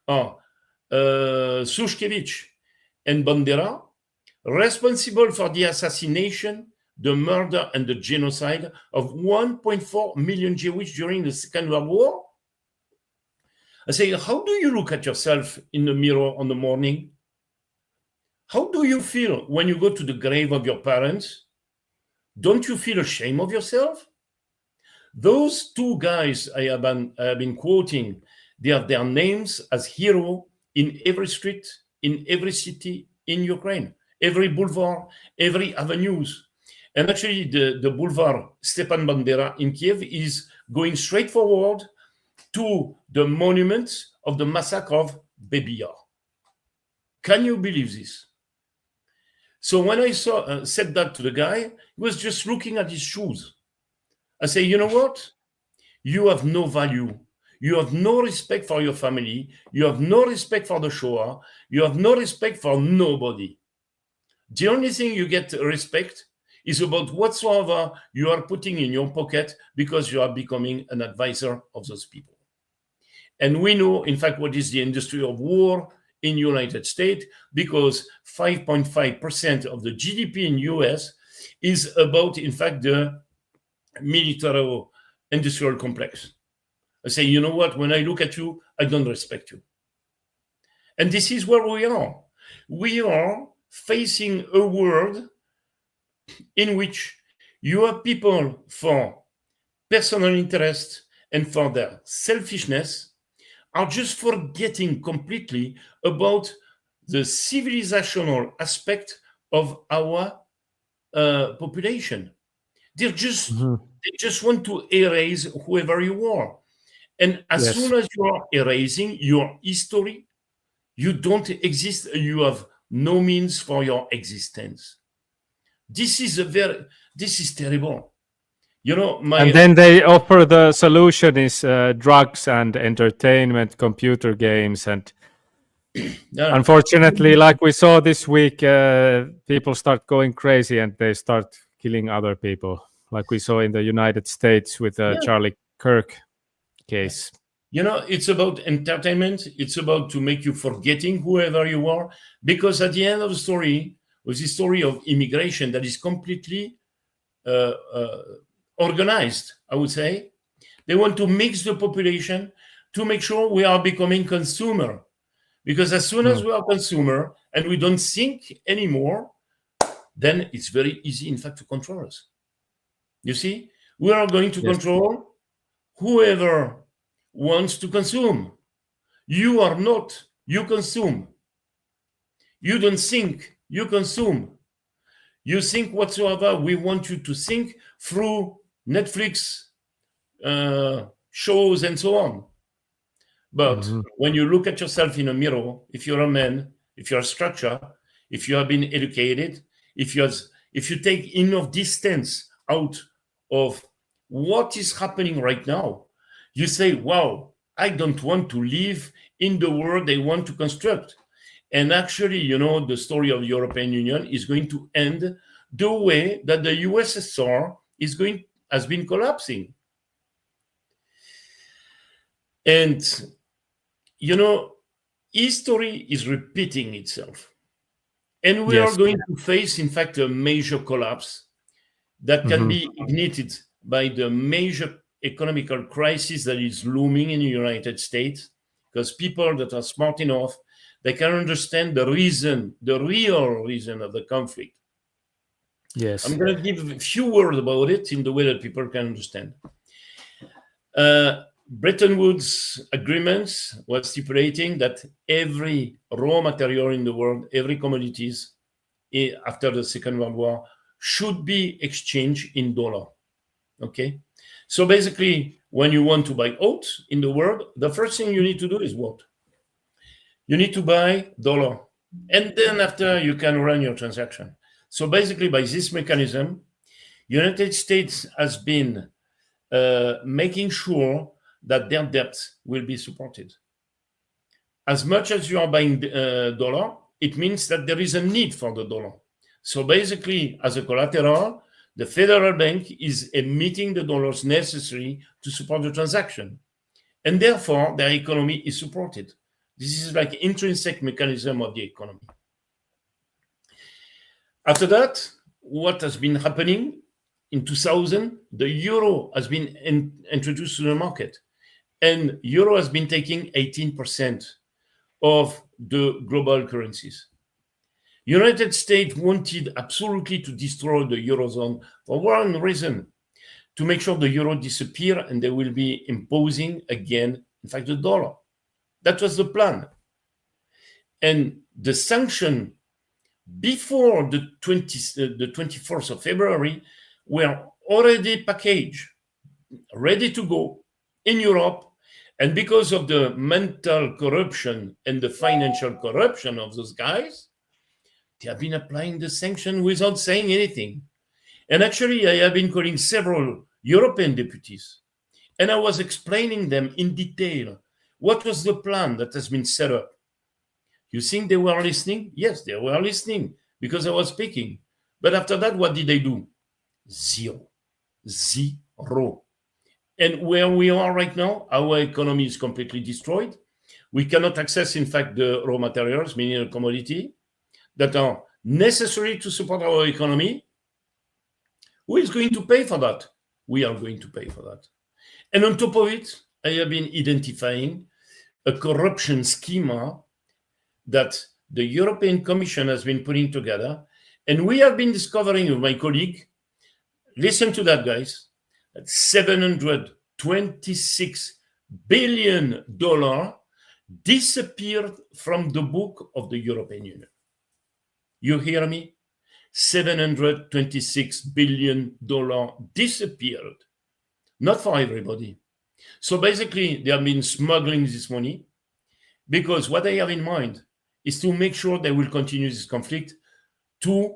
are Sushkevich and Bandera, responsible for the assassination, the murder, and the genocide of 1.4 million Jewish during the Second World War. I say, how do you look at yourself in the mirror on the morning? How do you feel when you go to the grave of your parents? Don't you feel ashamed of yourself? Those two guys I have been quoting, they have their names as hero in every street, in every city in Ukraine, every boulevard, every avenues. And actually, the boulevard Stepan Bandera in Kiev is going straight forward to the monument of the massacre of Baby Yar. Can you believe this? So when I said that to the guy, he was just looking at his shoes. I say, you know what? You have no value. You have no respect for your family. You have no respect for the Shoah. You have no respect for nobody. The only thing you get respect is about whatsoever you are putting in your pocket because you are becoming an advisor of those people. And we know, in fact, what is the industry of war in United States, because 5.5% of the GDP in US is about, in fact, the military-industrial complex. I say, you know what? When I look at you, I don't respect you. And this is where we are. We are facing a world in which you have people for personal interest and for their selfishness are just forgetting completely about the civilizational aspect of our population. They just want to erase whoever you are. And as soon as you are erasing your history, you don't exist. You have no means for your existence. This is terrible. You know, and then they offer the solution is drugs and entertainment, computer games, and unfortunately, like we saw this week, people start going crazy and they start killing other people, like we saw in the United States with the Charlie Kirk case. You know, it's about entertainment. It's about to make you forgetting whoever you are, because at the end of the story was the story of immigration that is completely organized, I would say. They want to mix the population to make sure we are becoming consumer. Because as soon as we are consumer and we don't think anymore, then it's very easy, in fact, to control us. You see, we are going to control whoever wants to consume. You are not, you consume. You don't think, you consume. you think whatsoever we want you to think through Netflix shows and so on. But when you look at yourself in a mirror, if you're a man, if you're a structure, if you have been educated, if you take enough distance out of what is happening right now, you say, wow, I don't want to live in the world they want to construct. And actually, you know, the story of the European Union is going to end the way that the USSR has been collapsing. And, you know, history is repeating itself. And we are going to face, in fact, a major collapse that can be ignited by the major economical crisis that is looming in the United States, because people that are smart enough, they can understand the reason, the real reason of the conflict. Yes. I'm going to give a few words about it in the way that people can understand. Bretton Woods agreements was stipulating that every raw material in the world, every commodities after the Second World War should be exchanged in dollar. Okay? So basically, when you want to buy oats in the world, the first thing you need to do is what? You need to buy dollar. And then after you can run your transaction. So basically, by this mechanism, United States has been making sure that their debt will be supported. As much as you are buying dollar, it means that there is a need for the dollar. So basically, as a collateral, the federal bank is emitting the dollars necessary to support the transaction. And therefore, their economy is supported. This is like intrinsic mechanism of the economy. After that, what has been happening? In 2000, the euro has been introduced to the market. And euro has been taking 18% of the global currencies. United States wanted absolutely to destroy the Eurozone for one reason, to make sure the euro disappear and they will be imposing again, in fact, the dollar. That was the plan. And the sanction before the 24th of February were already packaged, ready to go in Europe. And because of the mental corruption and the financial corruption of those guys, they have been applying the sanction without saying anything. And actually, I have been calling several European deputies, and I was explaining them in detail what was the plan that has been set up. You think they were listening? Yes, they were listening because I was speaking. But after that, what did they do? Zero. And where we are right now, our economy is completely destroyed. We cannot access, in fact, the raw materials, meaning the commodity, that are necessary to support our economy. Who is going to pay for that? We are going to pay for that. And on top of it, I have been identifying a corruption schema that the European Commission has been putting together. And we have been discovering with my colleague, listen to that, guys, that $726 billion disappeared from the book of the European Union. You hear me? $726 billion disappeared. Not for everybody. So basically, they have been smuggling this money because what they have in mind is to make sure they will continue this conflict to,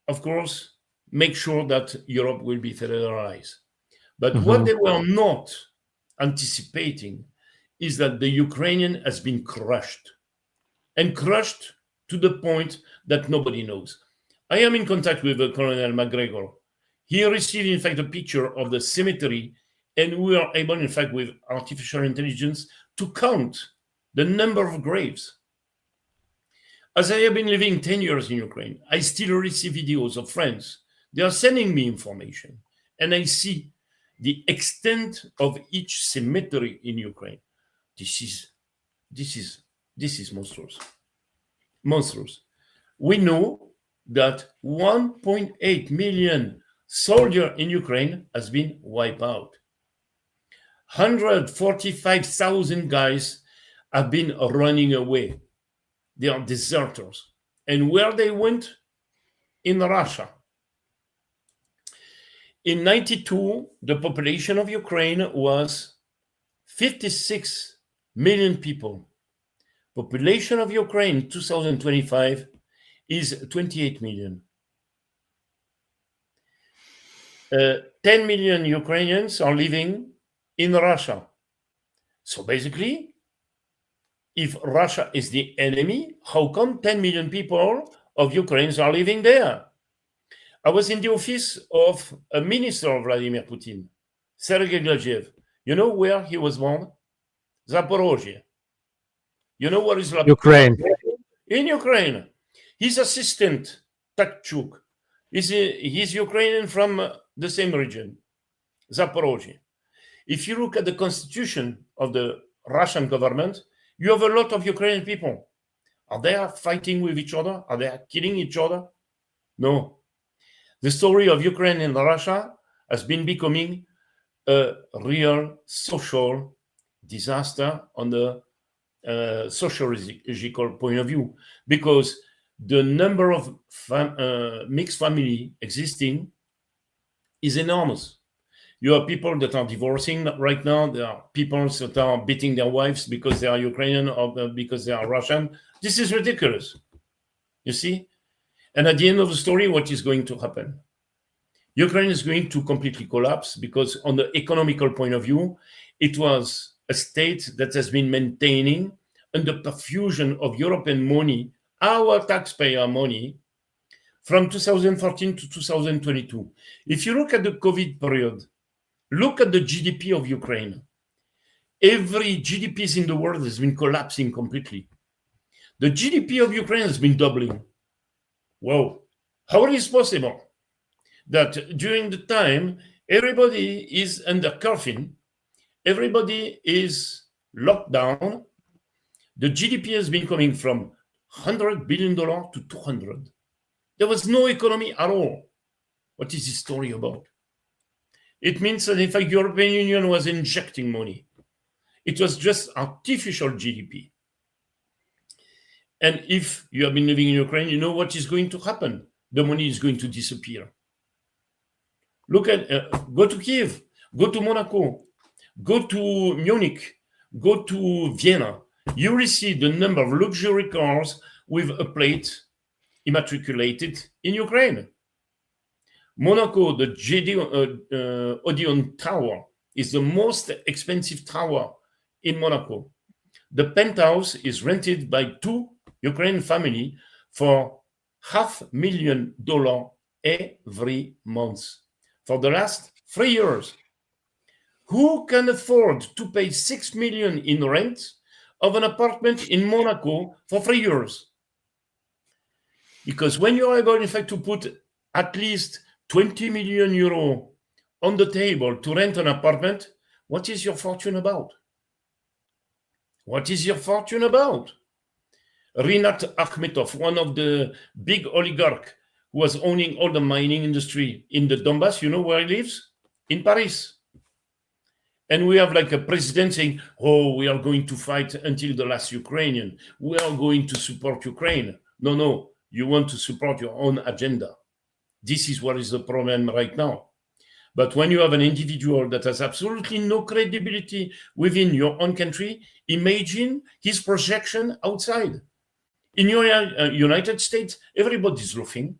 of course, make sure that Europe will be federalized. But what they were not anticipating is that the Ukrainian has been crushed, and crushed to the point that nobody knows. I am in contact with Colonel McGregor. He received, in fact, a picture of the cemetery, and we are able, in fact, with artificial intelligence, to count the number of graves. As I have been living 10 years in Ukraine, I still receive videos of friends. They are sending me information, and I see the extent of each cemetery in Ukraine. This is monstrous. Monstrous. We know that 1.8 million soldiers in Ukraine has been wiped out. 145,000 guys have been running away. They are deserters. And where they went? in Russia. In 92, the population of Ukraine was 56 million people. Population of Ukraine in 2025 is 28 million. 10 million Ukrainians are living in Russia. So basically, if Russia is the enemy, how come 10 million people of Ukrainians are living there? I was in the office of a minister of Vladimir Putin, Sergei Glaziev. You know where he was born? Zaporozhye. You know what is Ukraine. In Ukraine. His assistant, Takchuk, he's Ukrainian from the same region, Zaporozhye. If you look at the constitution of the Russian government, you have a lot of Ukrainian people. Are they fighting with each other? Are they killing each other? No. The story of Ukraine and Russia has been becoming a real social disaster on the sociological point of view, because the number of mixed family existing is enormous. You have people that are divorcing right now. There are people that are beating their wives because they are Ukrainian or because they are Russian. This is ridiculous, you see? And at the end of the story, what is going to happen? Ukraine is going to completely collapse because on the economical point of view, it was a state that has been maintaining under perfusion of European money, our taxpayer money, from 2014 to 2022. If you look at the COVID period, look at the GDP of Ukraine. Every GDP in the world has been collapsing completely. The GDP of Ukraine has been doubling. Wow. How is it possible that during the time everybody is under curfew, everybody is locked down, the GDP has been coming from $100 billion to 200. There was no economy at all. What is this story about? It means that in fact, European Union was injecting money. It was just artificial GDP. And if you have been living in Ukraine, you know what is going to happen. The money is going to disappear. Look at, go to Kiev, go to Monaco, go to Munich, go to Vienna. You will see the number of luxury cars with a plate immatriculated in Ukraine. Monaco, the Odeon Tower is the most expensive tower in Monaco. The penthouse is rented by 2 Ukrainian families for $500,000 every month for the last 3 years. Who can afford to pay $6 million in rent of an apartment in Monaco for 3 years? Because when you are able, in fact, to put at least 20 million euro on the table to rent an apartment, what is your fortune about? What is your fortune about? Rinat Akhmetov, one of the big oligarchs who was owning all the mining industry in the Donbass, you know where he lives? In Paris. And we have like a president saying, oh, we are going to fight until the last Ukrainian. We are going to support Ukraine. No, you want to support your own agenda. This is what is the problem right now. But when you have an individual that has absolutely no credibility within your own country, imagine his projection outside. In your United States, everybody's laughing.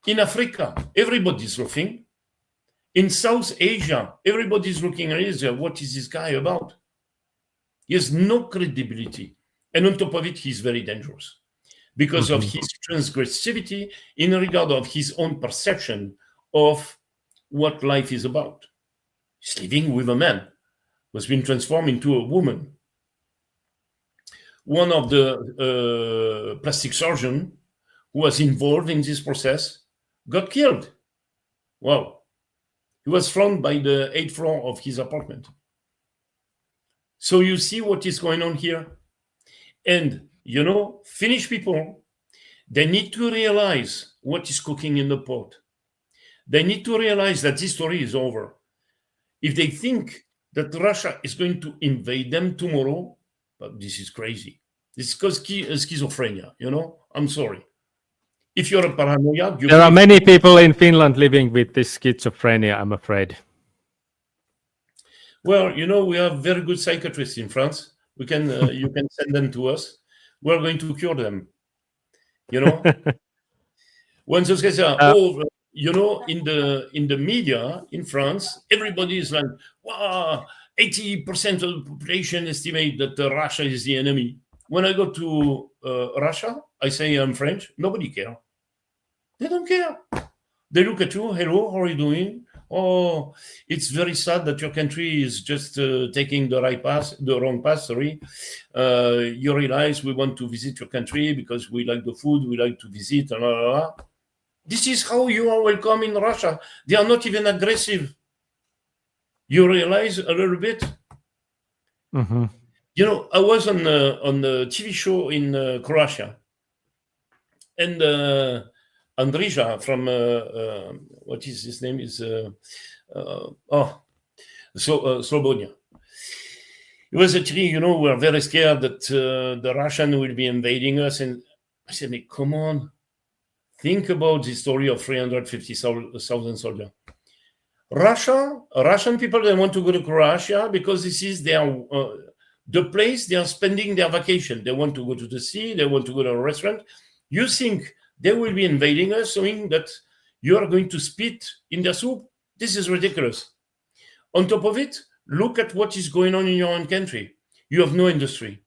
In Africa, everybody's laughing. In South Asia, everybody's looking at Asia. What is this guy about? He has no credibility. And on top of it, he's very dangerous because of his transgressivity in regard of his own perception of what life is about. He's living with a man who has been transformed into a woman. One of the plastic surgeons who was involved in this process got killed. Wow. He was thrown by the 8th floor of his apartment. So you see what is going on here? And, you know, Finnish people, they need to realize what is cooking in the pot. They need to realize that this story is over. If they think that Russia is going to invade them tomorrow, but this is crazy. This is because schizophrenia, you know? I'm sorry. if you're a paranoia, There are many people in Finland living with this schizophrenia, I'm afraid. Well, we have very good psychiatrists in France. We can, you can send them to us. We're going to cure them. When those guys are in the media in France, everybody is like, wow, 80% of the population estimate that Russia is the enemy. When I go to Russia, I say I'm French. Nobody cares. They don't care. They look at you. Hello, how are you doing? Oh, it's very sad that your country is just taking the wrong path. Sorry. You realize we want to visit your country because we like the food, we like to visit, and blah, blah, blah. This is how you are welcome in Russia. They are not even aggressive. You realize a little bit. Mm-hmm. I was on a TV show in Croatia, and Andrija from what is his name is Slobonia. It was actually, we were very scared that the Russian will be invading us, and I said, come on, think about the story of 350,000 soldiers. Russian people, they want to go to Croatia because this is their the place they are spending their vacation. They want to go to the sea, they want to go to a restaurant. You think they will be invading us, knowing that you are going to spit in their soup? This is ridiculous. On top of it, look at what is going on in your own country. You have no industry.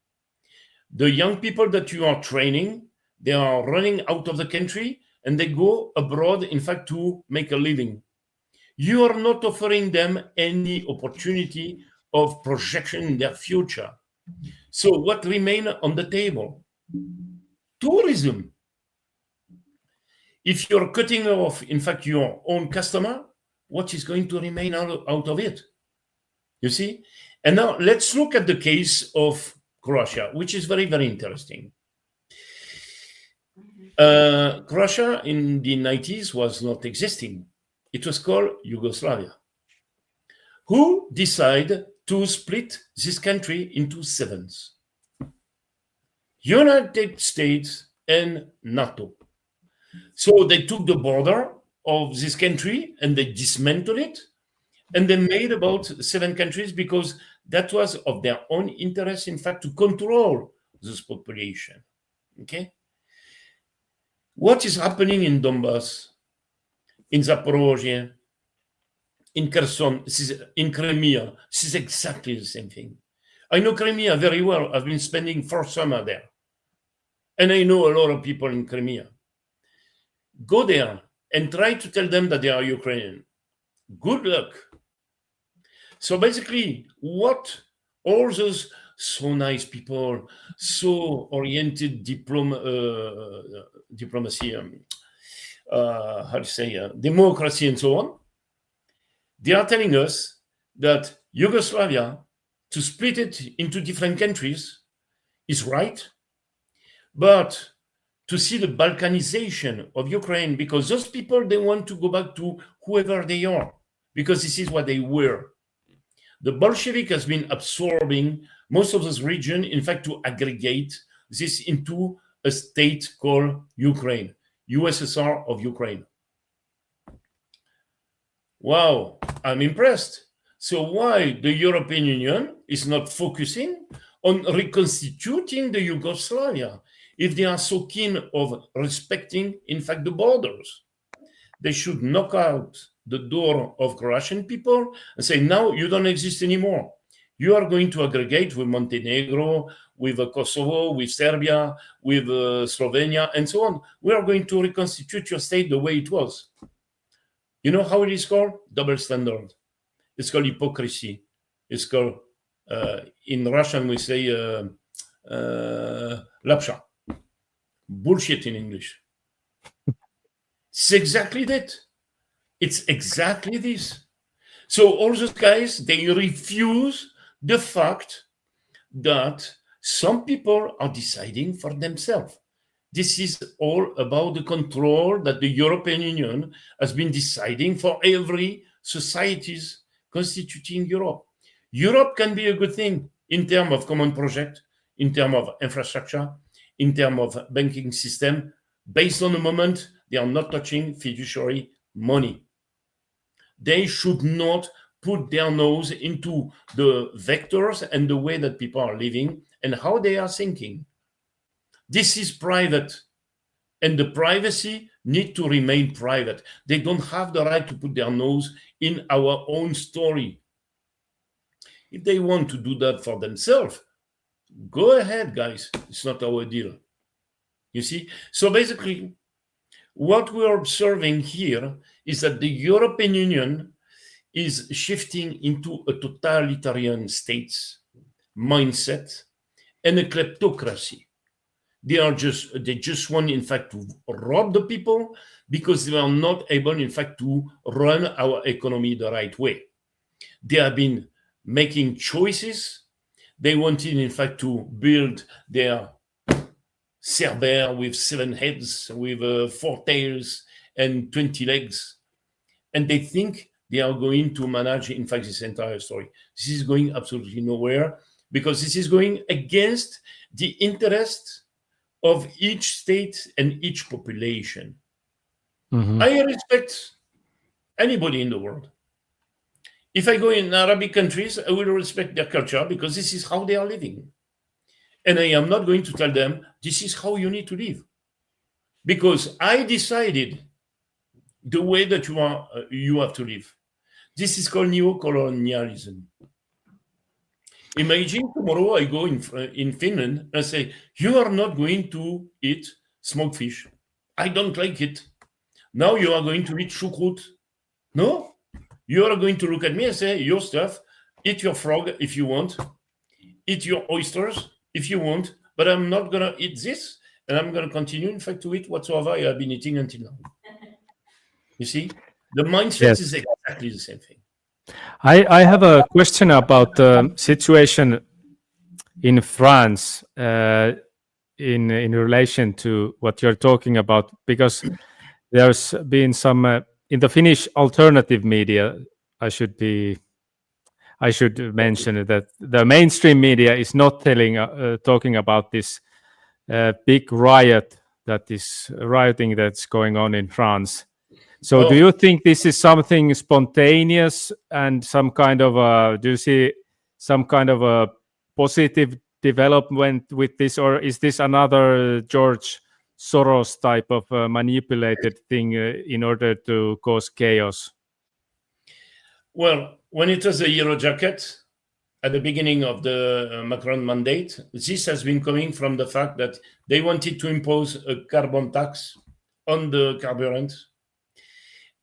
The young people that you are training, they are running out of the country and they go abroad, in fact, to make a living. You are not offering them any opportunity of projection in their future. So what remains on the table? Tourism. If you're cutting off, in fact, your own customer, what is going to remain out of it? You see? And now let's look at the case of Croatia, which is very, very interesting. Croatia in the 90s was not existing. It was called Yugoslavia. Who decided to split this country into sevens? United States and NATO. So they took the border of this country and they dismantled it, and they made about 7 countries because that was of their own interest, in fact, to control this population. Okay? What is happening in Donbass, in Zaporozhye, in Kherson, in Crimea? This is exactly the same thing. I know Crimea very well. I've been spending 4 summers there. And I know a lot of people in Crimea. Go there and try to tell them that they are Ukrainian. Good luck. So basically, what all those so nice people, so oriented diplomacy, democracy and so on, they are telling us that Yugoslavia, to split it into different countries, is right, but to see the Balkanization of Ukraine, because those people, they want to go back to whoever they are, because this is what they were. The Bolshevik has been absorbing most of this region, in fact, to aggregate this into a state called Ukraine, USSR of Ukraine. Wow, I'm impressed. So why the European Union is not focusing on reconstituting the Yugoslavia if they are so keen of respecting, in fact, the borders? They should knock out the door of Croatian people and say, now you don't exist anymore. You are going to aggregate with Montenegro, with Kosovo, with Serbia, with Slovenia, and so on. We are going to reconstitute your state the way it was. You know how it is called? Double standard. It's called hypocrisy. It's called, in Russian, we say, lapsha. Bullshit in English. It's exactly that. It's exactly this. So all those guys, they refuse the fact that some people are deciding for themselves. This is all about the control that the European Union has been deciding for every societies constituting Europe. Europe can be a good thing in terms of common project, in terms of infrastructure, in terms of banking system, based on the moment, they are not touching fiduciary money. They should not put their nose into the vectors and the way that people are living and how they are thinking. This is private, and the privacy need to remain private. They don't have the right to put their nose in our own story. If they want to do that for themselves, go ahead, guys. It's not our deal. You see? So basically, what we're observing here is that the European Union is shifting into a totalitarian states mindset and a kleptocracy. They just want, in fact, to rob the people because they are not able, in fact, to run our economy the right way. They have been making choices. They wanted, in fact, to build their Cerber with 7 heads, with 4 tails and 20 legs. And they think they are going to manage, in fact, this entire story. This is going absolutely nowhere because this is going against the interest of each state and each population. Mhm. I respect anybody in the world. If I go in Arabic countries, I will respect their culture because this is how they are living. And I am not going to tell them, this is how you need to live. Because I decided the way that you have to live. This is called neo-colonialism. Imagine tomorrow I go in Finland and say, you are not going to eat smoked fish. I don't like it. Now you are going to eat choucroute. No, you are going to look at me and say, your stuff, eat your frog if you want, eat your oysters if you want, but I'm not going to eat this, and I'm going to continue, in fact, to eat whatsoever I have been eating until now. You see, the mindset is exactly the same thing. I have a question about the situation in France in relation to what you're talking about, because there's been some in the Finnish alternative media. I should mention that the mainstream media is not talking about this big rioting that's going on in France. So do you think this is something spontaneous and some kind of do you see some kind of a positive development with this, or is this another George Soros type of manipulated thing in order to cause chaos? Well, when it was the Yellow Jacket at the beginning of the Macron mandate, this has been coming from the fact that they wanted to impose a carbon tax on the carburant.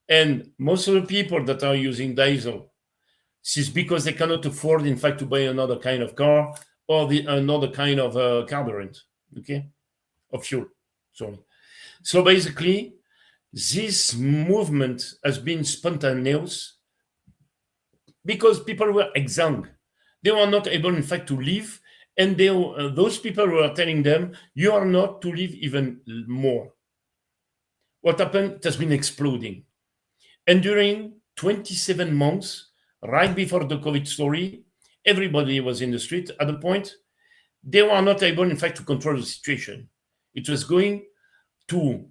And most of the people that are using diesel, this is because they cannot afford, in fact, to buy another kind of car or another kind of carburant, okay, of fuel. Sorry. So basically, this movement has been spontaneous because people were exsangued. They were not able, in fact, to live. And those people were telling them, you are not to live even more. What happened? It has been exploding. And during 27 months, right before the COVID story, everybody was in the street. At the point, they were not able, in fact, to control the situation. It was going to,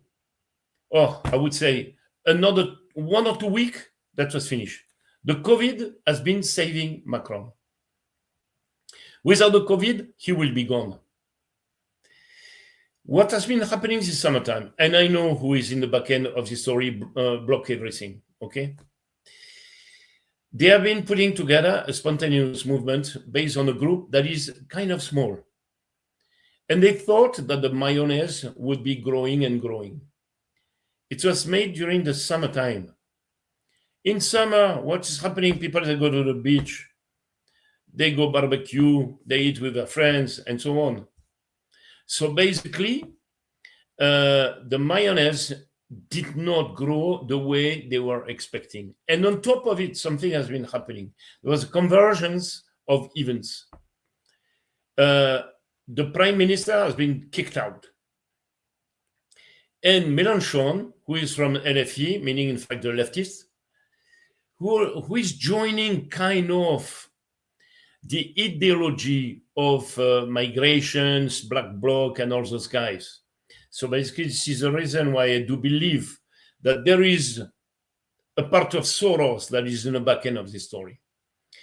I would say, another 1 or 2 weeks, that was finished. The COVID has been saving Macron. Without the COVID, he will be gone. What has been happening this summertime, and I know who is in the back end of the story, block everything, okay? They have been putting together a spontaneous movement based on a group that is kind of small. And they thought that the mayonnaise would be growing and growing. It was made during the summertime. In summer, what is happening? People, they go to the beach, they go barbecue, they eat with their friends, and so on. So basically, the mayonnaise did not grow the way they were expecting. And on top of it, something has been happening. There was a convergence of events. The prime minister has been kicked out. And Mélenchon, who is from LFI, meaning in fact the leftists, who is joining kind of the ideology of migrations, black bloc, and all those guys. So basically, this is the reason why I do believe that there is a part of Soros that is in the back end of this story.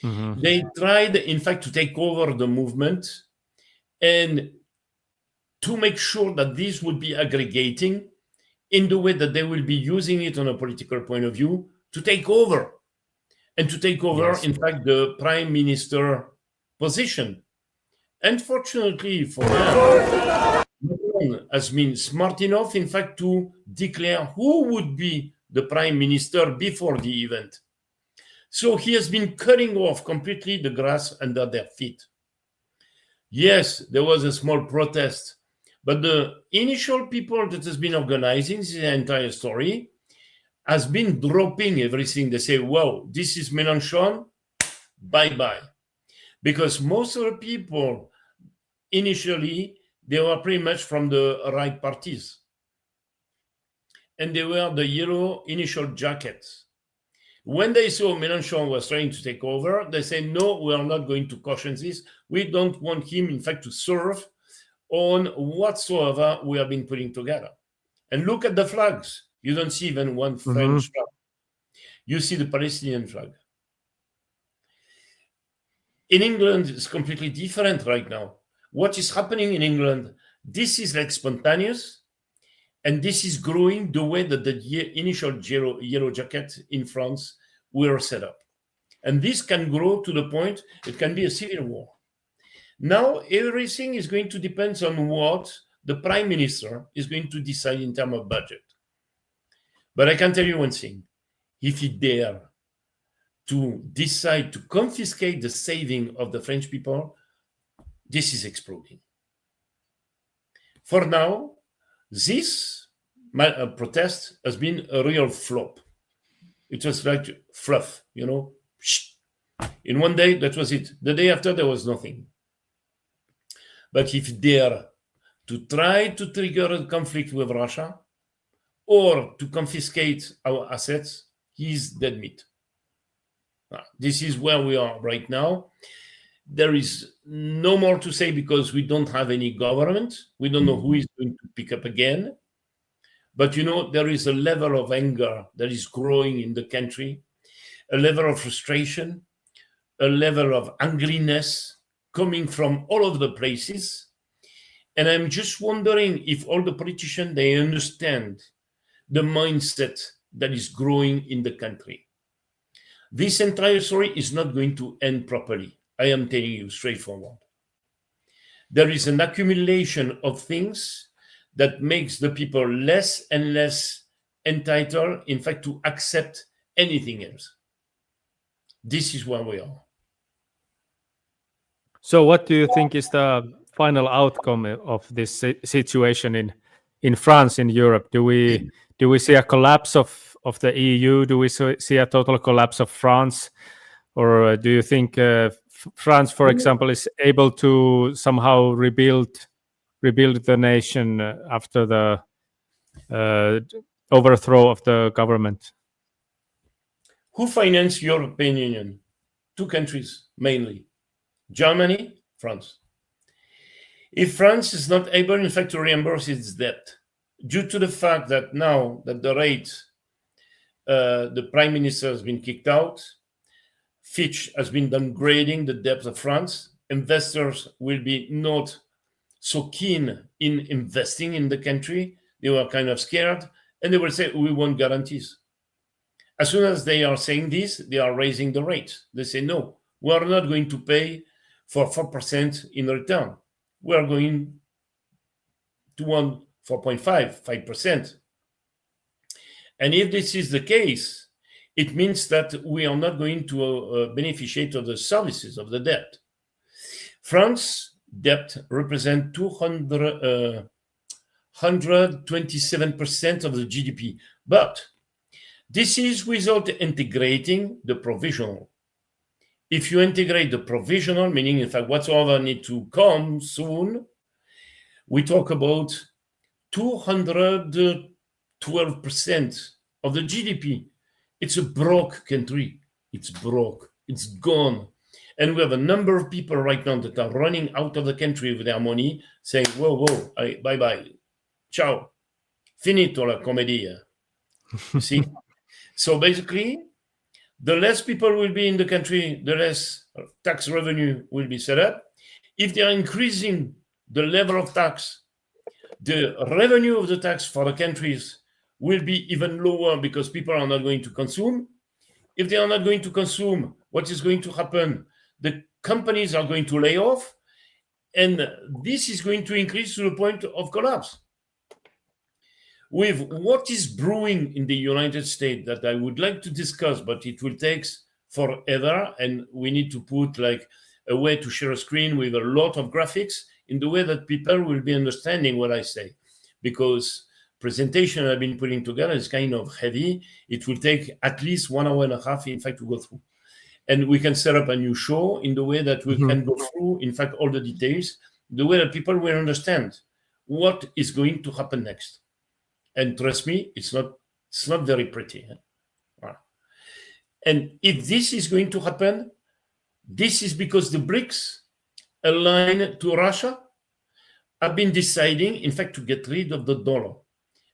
Mm-hmm. They tried, in fact, to take over the movement and to make sure that this would be aggregating in the way that they will be using it on a political point of view to take over. And to take over, Yes. in fact, the prime minister position. Unfortunately for them, Macron has been smart enough, in fact, to declare who would be the prime minister before the event. So he has been cutting off completely the grass under their feet. Yes, there was a small protest, but the initial people that has been organizing this entire story has been dropping everything. They say, wow, this is Mélenchon, bye-bye. Because most of the people, initially, they were pretty much from the right parties. And they were the yellow initial jackets. When they saw Mélenchon was trying to take over, they said, no, we are not going to caution this. We don't want him, in fact, to serve on whatsoever we have been putting together. And look at the flags. You don't see even one French flag. You see the Palestinian flag. In England, it's completely different right now. What is happening in England, this is like spontaneous, and this is growing the way that the initial yellow jacket in France were set up. And this can grow to the point it can be a civil war. Now, everything is going to depend on what the prime minister is going to decide in terms of budget. But I can tell you one thing. If he dare to decide to confiscate the saving of the French people, this is exploding. For now, this protest has been a real flop. It was like fluff, you know. In one day, that was it. The day after, there was nothing. But if dare to try to trigger a conflict with Russia or to confiscate our assets, he's dead meat. This is where we are right now. There is no more to say because we don't have any government. We don't know who is going to pick up again. But, you know, there is a level of anger that is growing in the country, a level of frustration, a level of angriness coming from all of the places. And I'm just wondering if all the politicians, they understand the mindset that is growing in the country. This entire story is not going to end properly. I am telling you straightforward. There is an accumulation of things that makes the people less and less entitled, in fact, to accept anything else. This is where we are. So what do you think is the final outcome of this situation in France, in Europe? Do we see a collapse of the EU? Do we see a total collapse of France? Or do you think France, for example, is able to somehow rebuild the nation after the overthrow of the government? Who financed European Union? Two countries, mainly. Germany, France. If France is not able, in fact, to reimburse its debt, due to the fact that now that the prime minister has been kicked out, Fitch has been downgrading the debt of France, investors will be not so keen in investing in the country. They were kind of scared, and they will say, we want guarantees. As soon as they are saying this, they are raising the rate. They say, no, we are not going to pay for 4% in return. We are going to want 5%. And if this is the case, it means that we are not going to beneficiate of the services of the debt. France debt represents 127% of the GDP. But this is without integrating the provisional. If you integrate the provisional, meaning in fact whatsoever need to come soon, we talk about 212% of the GDP. It's a broke country. It's broke. It's gone. And we have a number of people right now that are running out of the country with their money saying, whoa, bye-bye. Ciao. Finito la commedia. You see? So basically, the less people will be in the country, the less tax revenue will be set up. If they are increasing the level of tax, the revenue of the tax for the countries will be even lower because people are not going to consume. If they are not going to consume, what is going to happen? The companies are going to lay off, and this is going to increase to the point of collapse. With what is brewing in the United States that I would like to discuss, but it will take forever, and we need to put like a way to share a screen with a lot of graphics in the way that people will be understanding what I say, because presentation I've been putting together is kind of heavy. It will take at least 1 hour and a half, in fact, to go through. And we can set up a new show in the way that we can go through, in fact, all the details, the way that people will understand what is going to happen next. And trust me, it's not very pretty. Wow. And if this is going to happen, this is because the BRICS, aligned to Russia, have been deciding, in fact, to get rid of the dollar.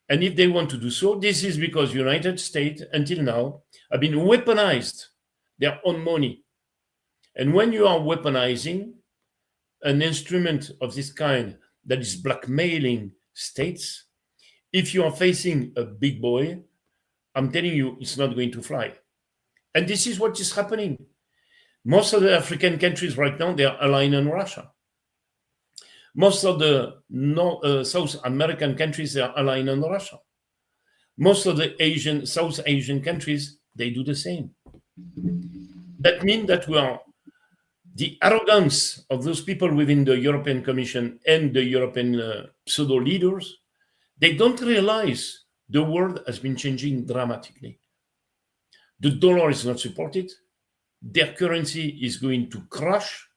And if they want to do so, this is because United States, until now, have been weaponized their own money. And when you are weaponizing an instrument of this kind that is blackmailing states, if you are facing a big boy, I'm telling you, it's not going to fly. And this is what is happening. Most of the African countries right now, they are aligned on Russia. Most of the South American countries, they are aligned on Russia. Most of the South Asian countries, they do the same. That means that the arrogance of those people within the European Commission and the European pseudo leaders, they don't realize the world has been changing dramatically. The dollar is not supported. Their currency is going to crash.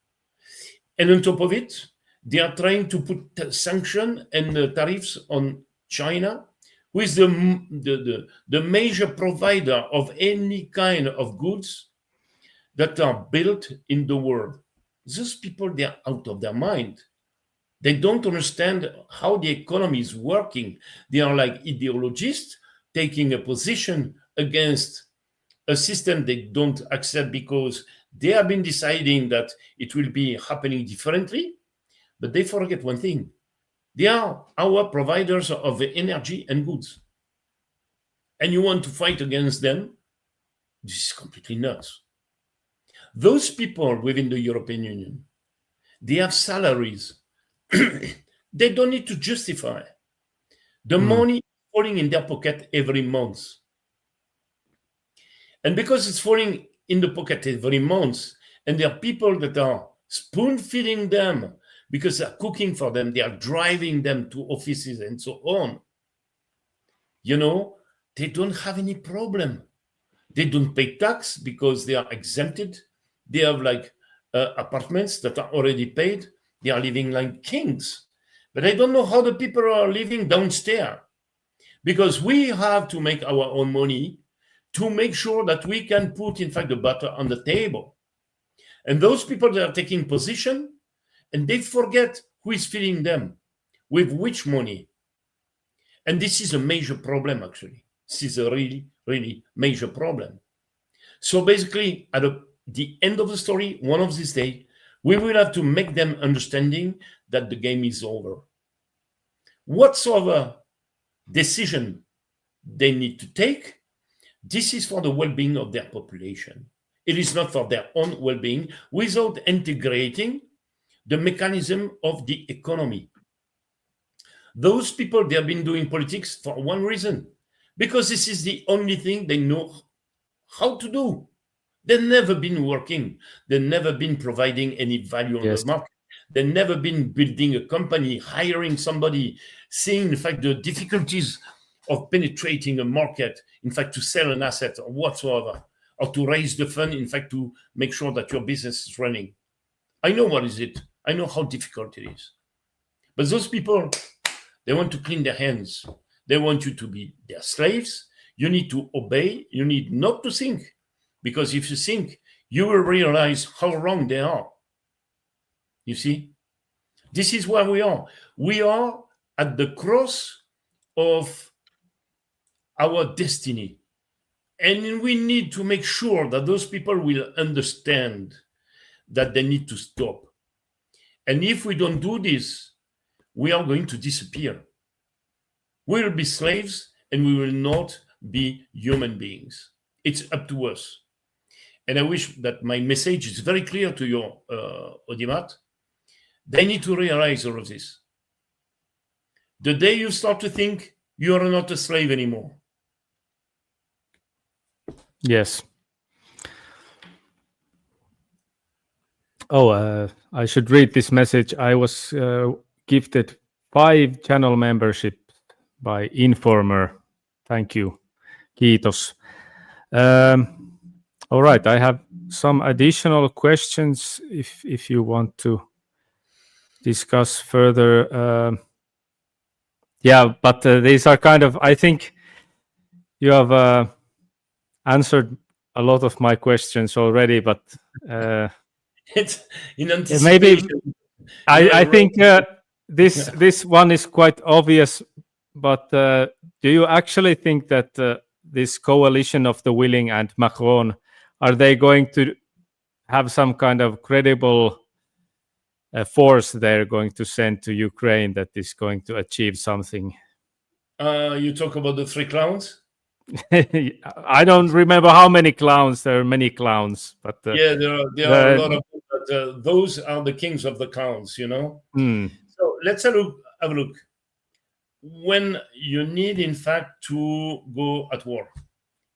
And on top of it, they are trying to put sanctions and tariffs on China, who is the major provider of any kind of goods that are built in the world. Those people, they are out of their mind. They don't understand how the economy is working. They are like ideologists taking a position against a system they don't accept because they have been deciding that it will be happening differently. But they forget one thing. They are our providers of the energy and goods. And you want to fight against them? This is completely nuts. Those people within the European Union, they have salaries. They don't need to justify. The money is falling in their pocket every month. And because it's falling in the pocket every month, and there are people that are spoon-feeding them because they're cooking for them, they are driving them to offices and so on, they don't have any problem. They don't pay tax because they are exempted. They have apartments that are already paid. They are living like kings. But I don't know how the people are living downstairs, because we have to make our own money to make sure that we can put, in fact, the butter on the table. And those people that are taking position, and they forget who is feeding them, with which money. And this is a major problem, actually. This is a really, really major problem. So basically, at the end of the story, one of these days, we will have to make them understanding that the game is over. Whatsoever decision they need to take, this is for the well-being of their population. It is not for their own well-being without integrating the mechanism of the economy. Those people, they have been doing politics for one reason, because this is the only thing they know how to do. They've never been working. They've never been providing any value on the market. They've never been building a company, hiring somebody, seeing, in fact, the difficulties of penetrating a market, in fact, to sell an asset or whatsoever, or to raise the fund, in fact, to make sure that your business is running. I know what is it. I know how difficult it is. But those people, they want to clean their hands. They want you to be their slaves. You need to obey. You need not to think. Because if you think, you will realize how wrong they are. You see? This is where we are. We are at the cross of our destiny. And we need to make sure that those people will understand that they need to stop. And if we don't do this, we are going to disappear. We will be slaves and we will not be human beings. It's up to us. And I wish that my message is very clear to your audimat. They need to realize all of this. The day you start to think you are not a slave anymore. Yes. Oh, I should read this message. I was gifted 5 channel membership by Informer. Thank you. Kiitos. All right, I have some additional questions if you want to discuss further. Yeah, but these are kind of, I think you have answered a lot of my questions already, but It's in anticipation. maybe I think this one is quite obvious, but do you actually think that this coalition of the willing and Macron, are they going to have some kind of credible force they're going to send to Ukraine that is going to achieve something? You talk about the 3 clowns? I don't remember how many clowns. There are many clowns, but Yeah, there are a lot of them, but those are the kings of the clowns, you know? So let's have a look. When you need, in fact, to go at war,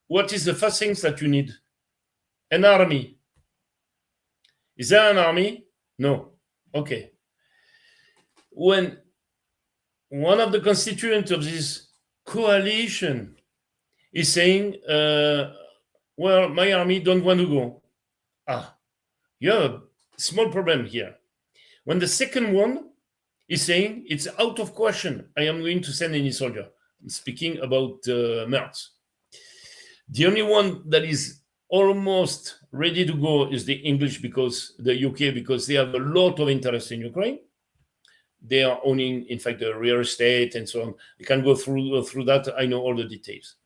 what is the first things that you need? An army. Is there an army? No. Okay. When one of the constituents of this coalition is saying, well, my army don't want to go. You have a small problem here. When the second one is saying, it's out of question, I am going to send any soldier. I'm speaking about Merz. The only one that is almost ready to go is the English, because the UK, because they have a lot of interest in Ukraine. They are owning, in fact, the real estate and so on. You can go through that. I know all the details.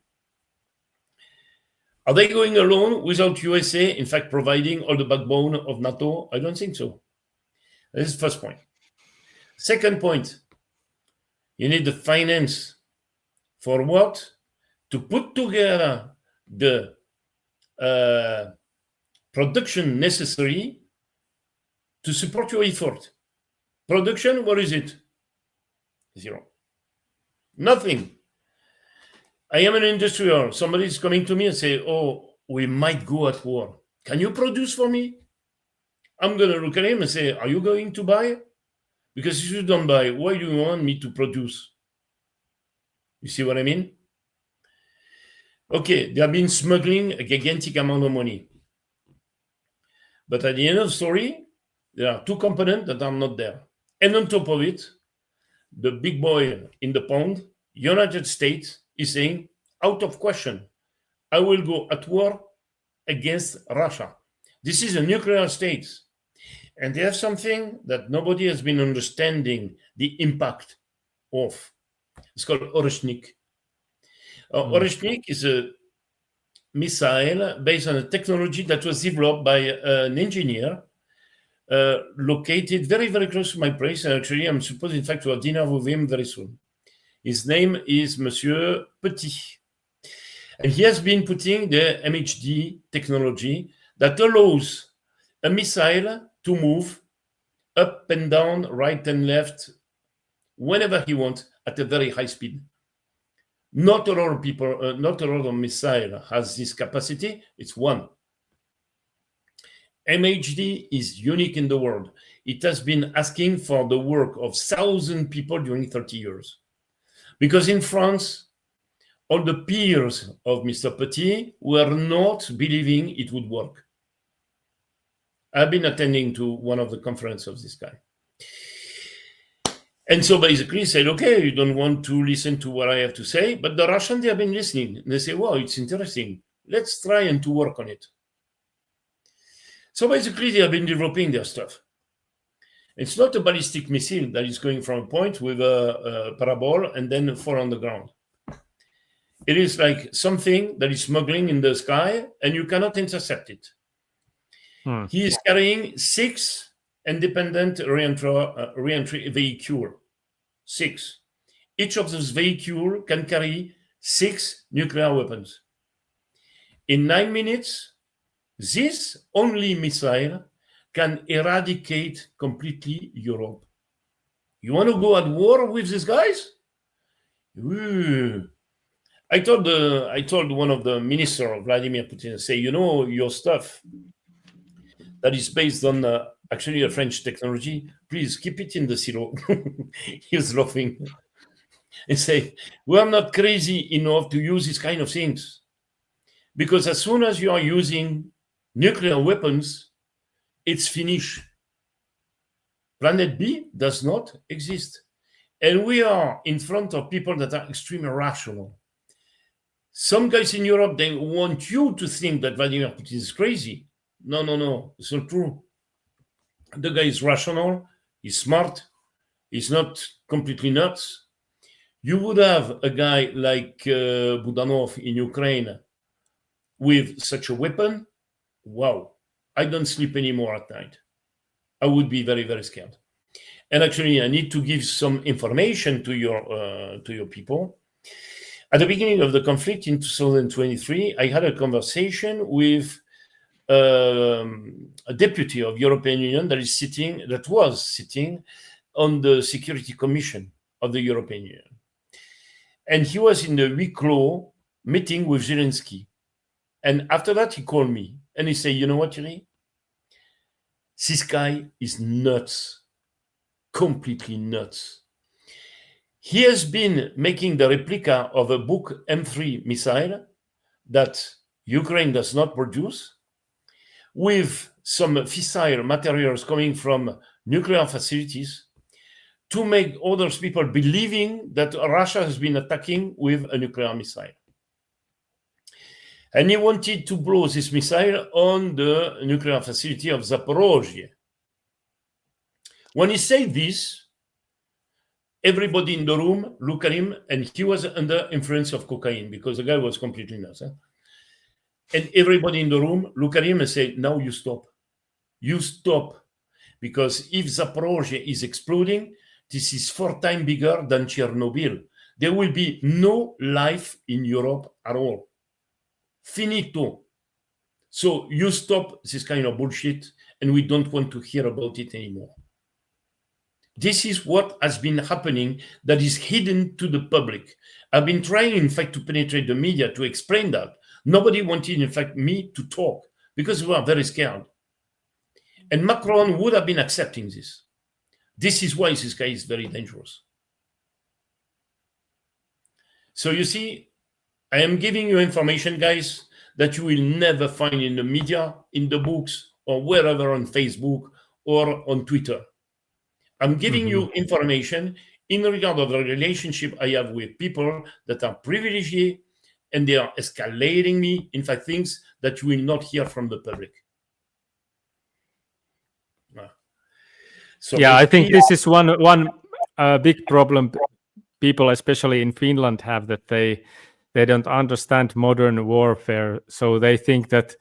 Are they going alone without USA, in fact, providing all the backbone of NATO? I don't think so. This is the first point. Second point, you need the finance. For what? To put together the production necessary to support your effort. Production, what is it? 0. Nothing. I am an industrial. Somebody is coming to me and say, oh, we might go at war. Can you produce for me? I'm going to look at him and say, are you going to buy? Because if you don't buy, why do you want me to produce? You see what I mean? Okay, they have been smuggling a gigantic amount of money. But at the end of the story, there are 2 components that are not there. And on top of it, the big boy in the pond, United States, is saying, out of question, I will go at war against Russia. This is a nuclear state. And they have something that nobody has been understanding the impact of. It's called Oreshnik. Oreshnik is a missile based on a technology that was developed by an engineer located very, very close to my place. And actually, I'm supposed, in fact, to have dinner with him very soon. His name is Monsieur Petit. And he has been putting the MHD technology that allows a missile to move up and down, right and left, whenever he wants, at a very high speed. Not a lot of people, not a lot of missile has this capacity. It's one. MHD is unique in the world. It has been asking for the work of 1,000 people during 30 years. Because in France, all the peers of Mr. Petit were not believing it would work. I've been attending to one of the conferences of this guy. And so basically he said, okay, you don't want to listen to what I have to say, but the Russians, they have been listening. They say, wow, it's interesting. Let's try and to work on it. So basically they have been developing their stuff. It's not a ballistic missile that is going from a point with a parabole and then fall on the ground. It is like something that is smuggling in the sky and you cannot intercept it. He is carrying 6 independent re-entry vehicles. 6. Each of those vehicles can carry 6 nuclear weapons. In 9 minutes, this only missile can eradicate completely Europe. You want to go at war with these guys? I told one of the minister of Vladimir Putin, say, you know, your stuff that is based on actually a French technology, please keep it in the silo. He was laughing and say, we are not crazy enough to use these kind of things. Because as soon as you are using nuclear weapons, it's finished. Planet B does not exist. And we are in front of people that are extremely rational. Some guys in Europe, they want you to think that Vladimir Putin is crazy. No, it's not true. The guy is rational, he's smart, he's not completely nuts. You would have a guy like Budanov in Ukraine with such a weapon. Wow, I don't sleep anymore at night. I would be very, very scared. And actually, I need to give some information to your people. At the beginning of the conflict in 2023, I had a conversation with a deputy of European Union that was sitting on the Security Commission of the European Union. And he was in the huis clos meeting with Zelensky. And after that, he called me and he said, you know what, Thierry? This guy is nuts, completely nuts. He has been making the replica of a Book M3 missile that Ukraine does not produce, with some fissile materials coming from nuclear facilities to make other people believing that Russia has been attacking with a nuclear missile. And he wanted to blow this missile on the nuclear facility of Zaporozhye. When he said this, everybody in the room looked at him, and he was under influence of cocaine because the guy was completely nuts. And everybody in the room looked at him and said, now you stop. You stop. Because if Zaporozhye is exploding, this is 4 times bigger than Chernobyl. There will be no life in Europe at all. Finito. So you stop this kind of bullshit, and we don't want to hear about it anymore. This is what has been happening that is hidden to the public. I've been trying, in fact, to penetrate the media to explain that. Nobody wanted, in fact, me to talk because we were very scared. And Macron would have been accepting this. This is why this guy is very dangerous. So you see, I am giving you information, guys, that you will never find in the media, in the books, or wherever on Facebook or on Twitter. I'm giving you information in regard of the relationship I have with people that are privileged, and they are escalating me, in fact, things that you will not hear from the public. So yeah, I think this is one big problem people, especially in Finland, have, that they don't understand modern warfare. So they think that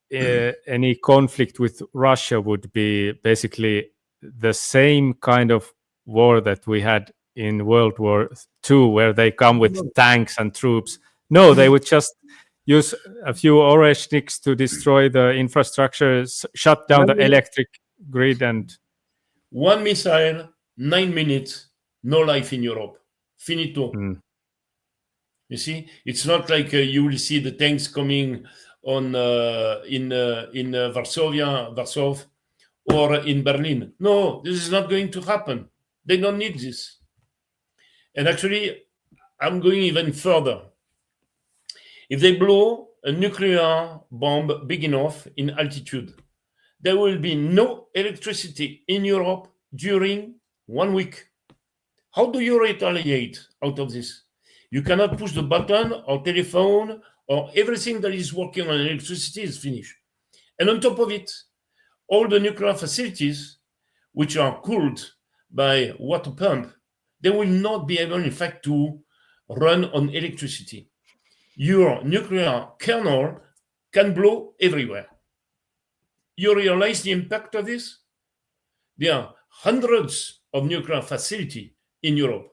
any conflict with Russia would be basically the same kind of war that we had in World War II, where they come with tanks and troops. No, they would just use a few Oreshniks to destroy the infrastructure, shut down the electric grid, and 1 missile, 9 minutes, no life in Europe. Finito. You see, it's not like you will see the tanks coming on in Warsaw, or in Berlin. No, this is not going to happen. They don't need this. And actually, I'm going even further. If they blow a nuclear bomb big enough in altitude, there will be no electricity in Europe during 1 week. How do you retaliate out of this? You cannot push the button or telephone, or everything that is working on electricity is finished. And on top of it, all the nuclear facilities which are cooled by water pump, they will not be able, in fact, to run on electricity. Your nuclear kernel can blow everywhere. You realize the impact of this? There are hundreds of nuclear facilities in Europe.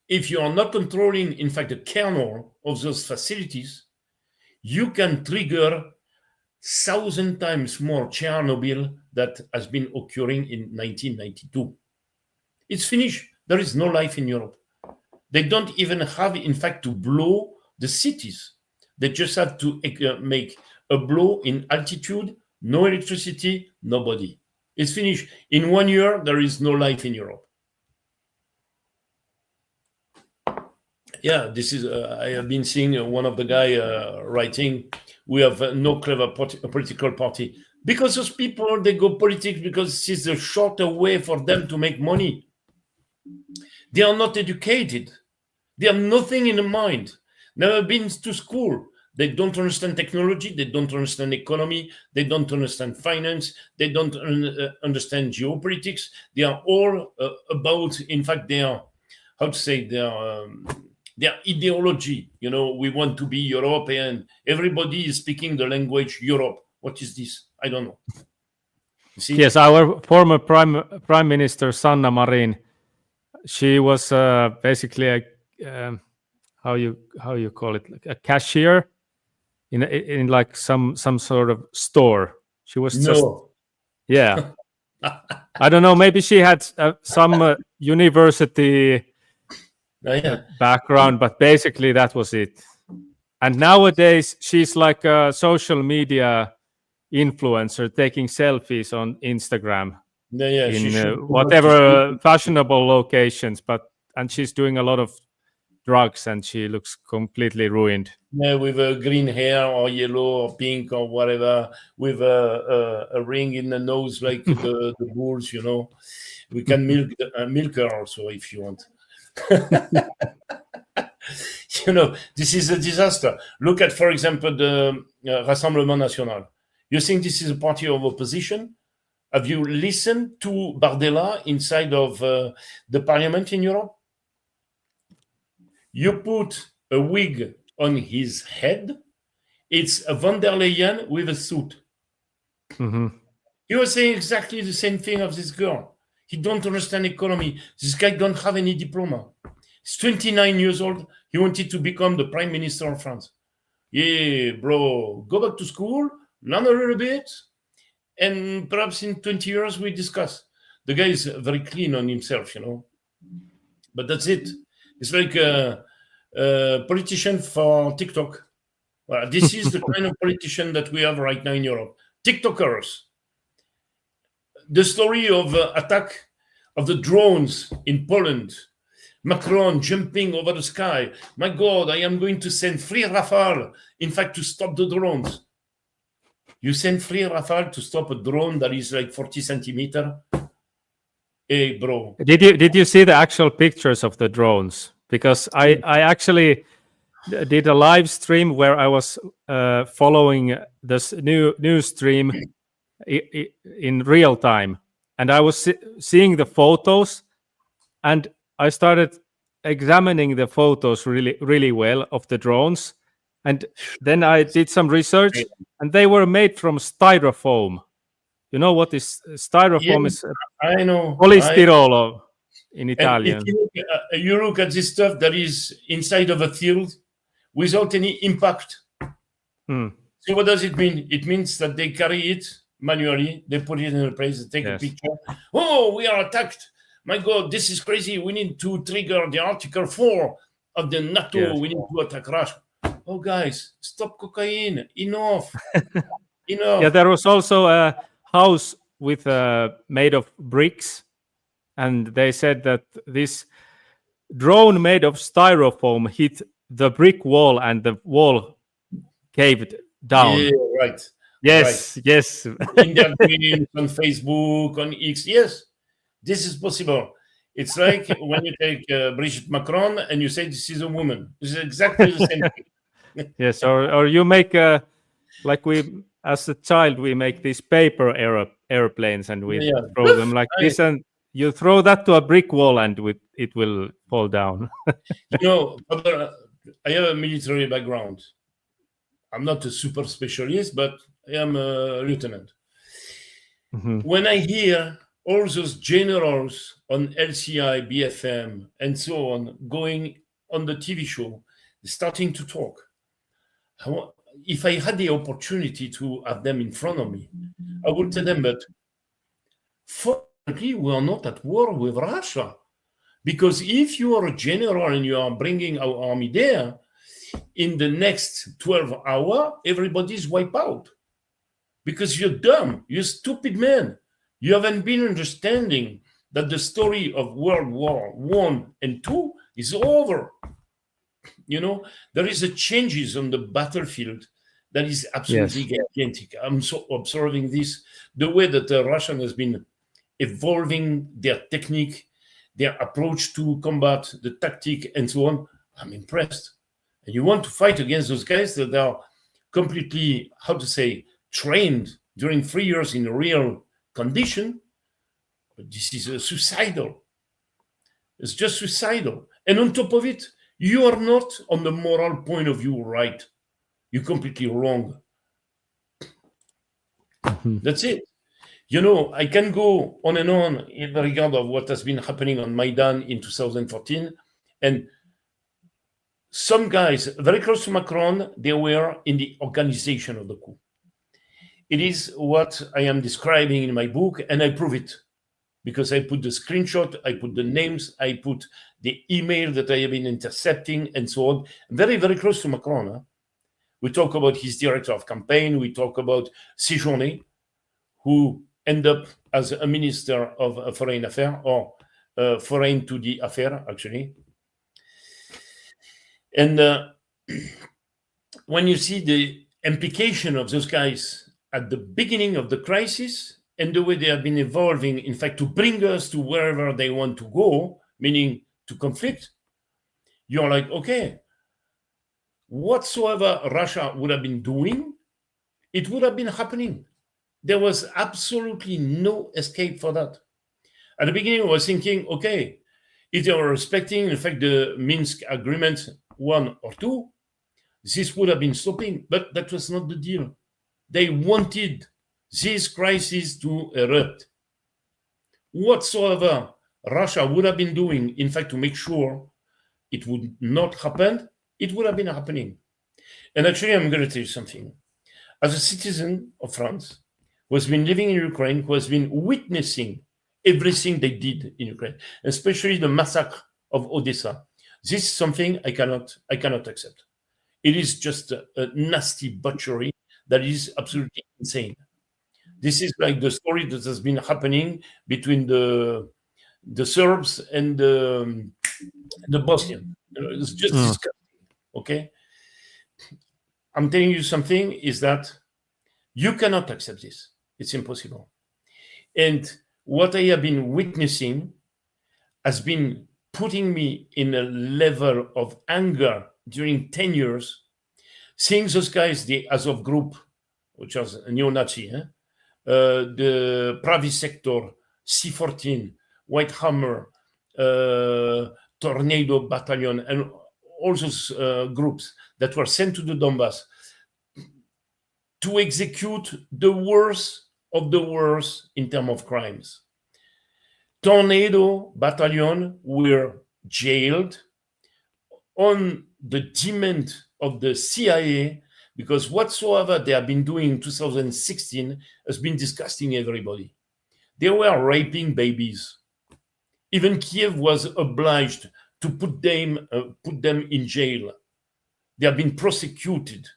If you are not controlling, in fact, the kernel of those facilities, you can trigger 1,000 times more Chernobyl that has been occurring in 1992. It's finished. There is no life in Europe. They don't even have, in fact, to blow the cities. They just have to make a blow in altitude, no electricity, nobody. It's finished. In 1 year, there is no life in Europe. Yeah, this is, I have been seeing one of the guy writing, we have no clever political party. Because those people, they go politics because it's a shorter way for them to make money. They are not educated. They have nothing in the mind. Never been to school. They don't understand technology. They don't understand economy. They don't understand finance. They don't understand geopolitics. They are all about, in fact, their ideology. You know, we want to be European. Everybody is speaking the language Europe. What is this? I don't know. You see? Yes, our former prime minister Sanna Marin, she was basically a how you call it, like a cashier in like some sort of store. She was just yeah. I don't know. Maybe she had some university background, but basically that was it. And nowadays she's like a social media influencer, taking selfies on Instagram in whatever fashionable locations. And she's doing a lot of drugs, and she looks completely ruined. Yeah, with green hair or yellow or pink or whatever, with a ring in the nose like the bulls, you know. We can milk her also if you want. You know, this is a disaster. Look at, for example, the Rassemblement National. You think this is a party of opposition? Have you listened to Bardella inside of the parliament in Europe? You put a wig on his head. It's a von der Leyen with a suit. Mm-hmm. You are saying exactly the same thing of this girl. He don't understand economy. This guy don't have any diploma. He's 29 years old. He wanted to become the prime minister of France. Yeah, bro, go back to school, learn a little bit, and perhaps in 20 years we discuss. The guy is very clean on himself, you know. But that's it. It's like a politician for TikTok. Well, this is the kind of politician that we have right now in Europe. TikTokers. The story of attack of the drones in Poland. Macron jumping over the sky. My God, I am going to send 3 Rafale, in fact, to stop the drones. You send 3 Rafale to stop a drone that is like 40 centimeters? Hey, bro. Did you see the actual pictures of the drones? Because I actually did a live stream where I was following this new stream in real time, and I was seeing the photos, and I started examining the photos really well of the drones, and then I did some research, and they were made from styrofoam. You know what is styrofoam? Is I know. Polistirolo in Italian. If you look at this stuff that is inside of a field without any impact. So what does it mean? It means that they carry it manually, they put it in a place, they take a picture. Oh, we are attacked. My God, this is crazy. We need to trigger the Article 4 of the NATO. Yes. We need to attack Russia. Oh, guys, stop cocaine. Enough. Enough. Yeah, there was also a house with made of bricks, and they said that this drone made of styrofoam hit the brick wall, and the wall caved down. Yeah, right. Yes, right. Yes. In their dreams, on Facebook, on X. Yes, this is possible. It's like when you take Brigitte Macron and you say this is a woman. This is exactly the same thing. Yes, or you make like we as a child, we make these paper airplanes, and we Yeah. throw them like this, and you throw that to a brick wall, and it will fall down. Father, I have a military background. I'm not a super specialist, but I am a lieutenant. Mhm. When I hear all those generals on LCI, BFM, and so on going on the TV show, starting to talk, if I had the opportunity to have them in front of me, I would tell them, but fortunately, we are not at war with Russia. Because if you are a general and you are bringing our army there, in the next 12 hours, everybody's wiped out. Because you're dumb, you're stupid man. You haven't been understanding that the story of World War I and II is over. There is a changes on the battlefield that is absolutely gigantic. I'm so observing this, the way that the Russian has been evolving their technique, their approach to combat, the tactic, and so on. I'm impressed. And you want to fight against those guys that are completely, trained during 3 years in a real condition. But this is suicidal. It's just suicidal. And on top of it, you are not on the moral point of view right. You're completely wrong. Mhm. That's it. I can go on and on in regard of what has been happening on Maidan in 2014. And some guys very close to Macron, they were in the organization of the coup. It is what I am describing in my book, and I prove it. Because I put the screenshot, I put the names, I put the email that I have been intercepting, and so on. Very, very close to Macron. Huh? We talk about his director of campaign. We talk about Séjourné, who end up as a minister of foreign affairs, or foreign to the affair, actually. And when you see the implication of those guys at the beginning of the crisis, and the way they have been evolving, in fact, to bring us to wherever they want to go, meaning to conflict, you're like, okay, whatsoever Russia would have been doing, it would have been happening. There was absolutely no escape for that. At the beginning, I was thinking, okay, if they were respecting, in fact, the Minsk agreement 1 or 2, this would have been stopping, but that was not the deal. They wanted this crisis to erupt. Whatsoever Russia would have been doing, in fact, to make sure it would not happen, it would have been happening. And actually, I'm going to tell you something. As a citizen of France, who has been living in Ukraine, who has been witnessing everything they did in Ukraine, especially the massacre of Odessa, this is something I cannot accept. It is just a nasty butchery that is absolutely insane. This is like the story that has been happening between the Serbs and the Bosnian. It's just disgusting. Okay, I'm telling you something is that you cannot accept this. It's impossible. And what I have been witnessing has been putting me in a level of anger during 10 years, seeing those guys, the Azov group, which was a neo-Nazi, the Pravi Sector, C-14, White Hammer, Tornado Battalion, and all those groups that were sent to the Donbass to execute the worst of the worst in terms of crimes. Tornado Battalion were jailed on the demand of the CIA, because whatsoever they have been doing in 2016 has been disgusting everybody. They were raping babies. Even Kiev was obliged to put them in jail. They have been prosecuted.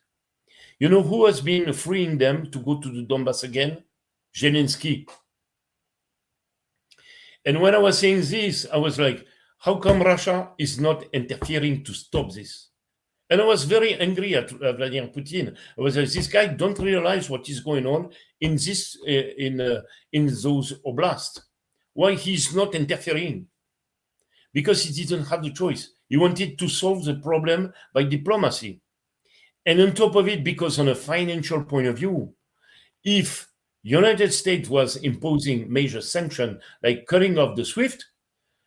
You know who has been freeing them to go to the Donbass again? Zelensky. And when I was saying this, I was like, how come Russia is not interfering to stop this? And I was very angry at Vladimir Putin. I was like, this guy don't realize what is going on in this in those oblasts. Why he's not interfering? Because he didn't have the choice. He wanted to solve the problem by diplomacy. And on top of it, because on a financial point of view, if United States was imposing major sanctions like cutting off the SWIFT,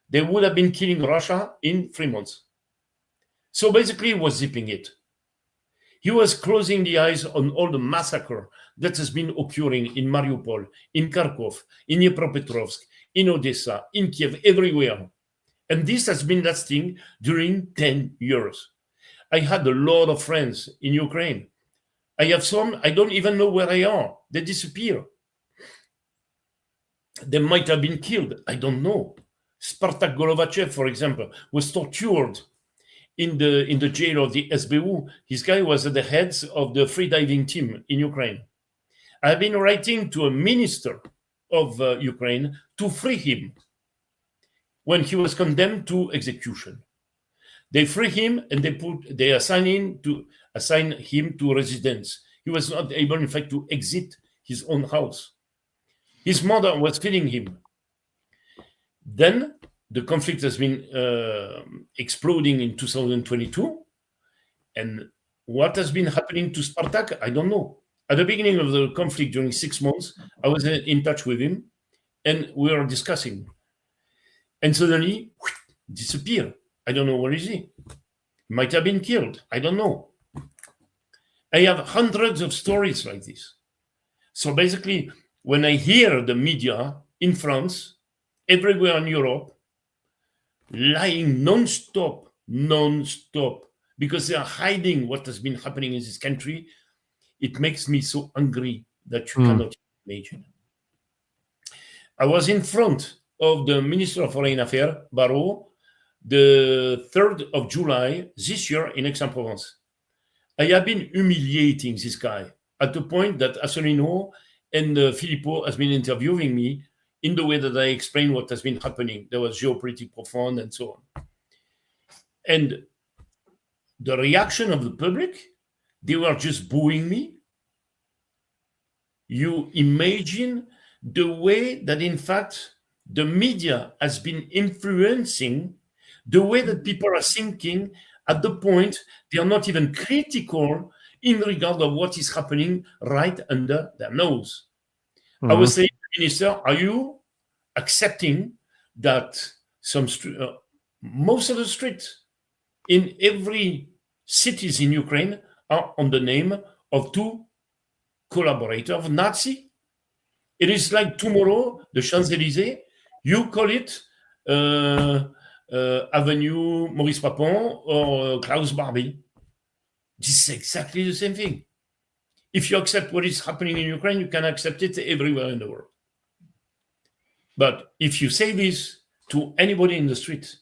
they would have been killing Russia in 3 months. So basically, he was zipping it. He was closing the eyes on all the massacre that has been occurring in Mariupol, in Kharkov, in Dnipropetrovsk, in Odessa, in Kiev, everywhere. And this has been lasting during 10 years. I had a lot of friends in Ukraine. I have some, I don't even know where they are. They disappear. They might have been killed. I don't know. Spartak Golovachev, for example, was tortured in the jail of the SBU. This guy was at the head of the freediving team in Ukraine. I've been writing to a minister of Ukraine to free him when he was condemned to execution. They free him and they assign him to residence. He was not able, in fact, to exit his own house. His mother was feeding him. Then the conflict has been exploding in 2022. And what has been happening to Spartak, I don't know. At the beginning of the conflict, during 6 months, I was in touch with him and we were discussing. And suddenly, disappear. I don't know where is he. Might have been killed. I don't know. I have hundreds of stories like this. So basically, when I hear the media in France, everywhere in Europe, lying non-stop, because they are hiding what has been happening in this country, it makes me so angry that you cannot imagine. I was in front of the Minister of Foreign Affairs, Barrot, the 3rd of July this year in Aix-en-Provence. I have been humiliating this guy at the point that Asselineau and Philippot has been interviewing me in the way that I explain what has been happening. There was geopolitical profound and so on. And the reaction of the public, they were just booing me. You imagine the way that, in fact, the media has been influencing the way that people are thinking at the point they are not even critical in regard of what is happening right under their nose. I was saying to the minister, are you accepting that most of the streets in every cities in Ukraine are on the name of 2 collaborators of Nazi? It is like tomorrow, the Champs-Élysées, you call it Avenue Maurice Papon or Klaus Barbie. This is exactly the same thing. If you accept what is happening in Ukraine, you can accept it everywhere in the world. But if you say this to anybody in the street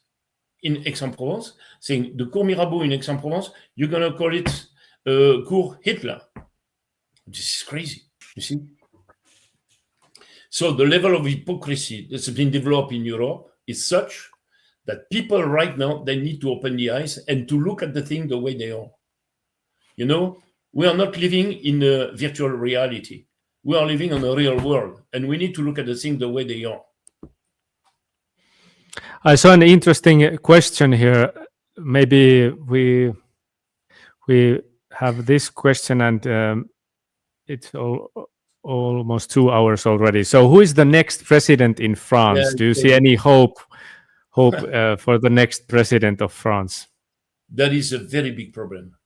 in Aix-en-Provence, saying the Cours Mirabeau in Aix-en-Provence, you're going to call it Cours Hitler. This is crazy, you see? So the level of hypocrisy that's been developed in Europe is such that people right now, they need to open the eyes and to look at the thing the way they are. You know, we are not living in a virtual reality. We are living on a real world, and we need to look at the thing the way they are. I saw an interesting question here. Maybe we have this question, and it's almost 2 hours already. So, who is the next president in France? Do you see any hope for the next president of France? That is a very big problem.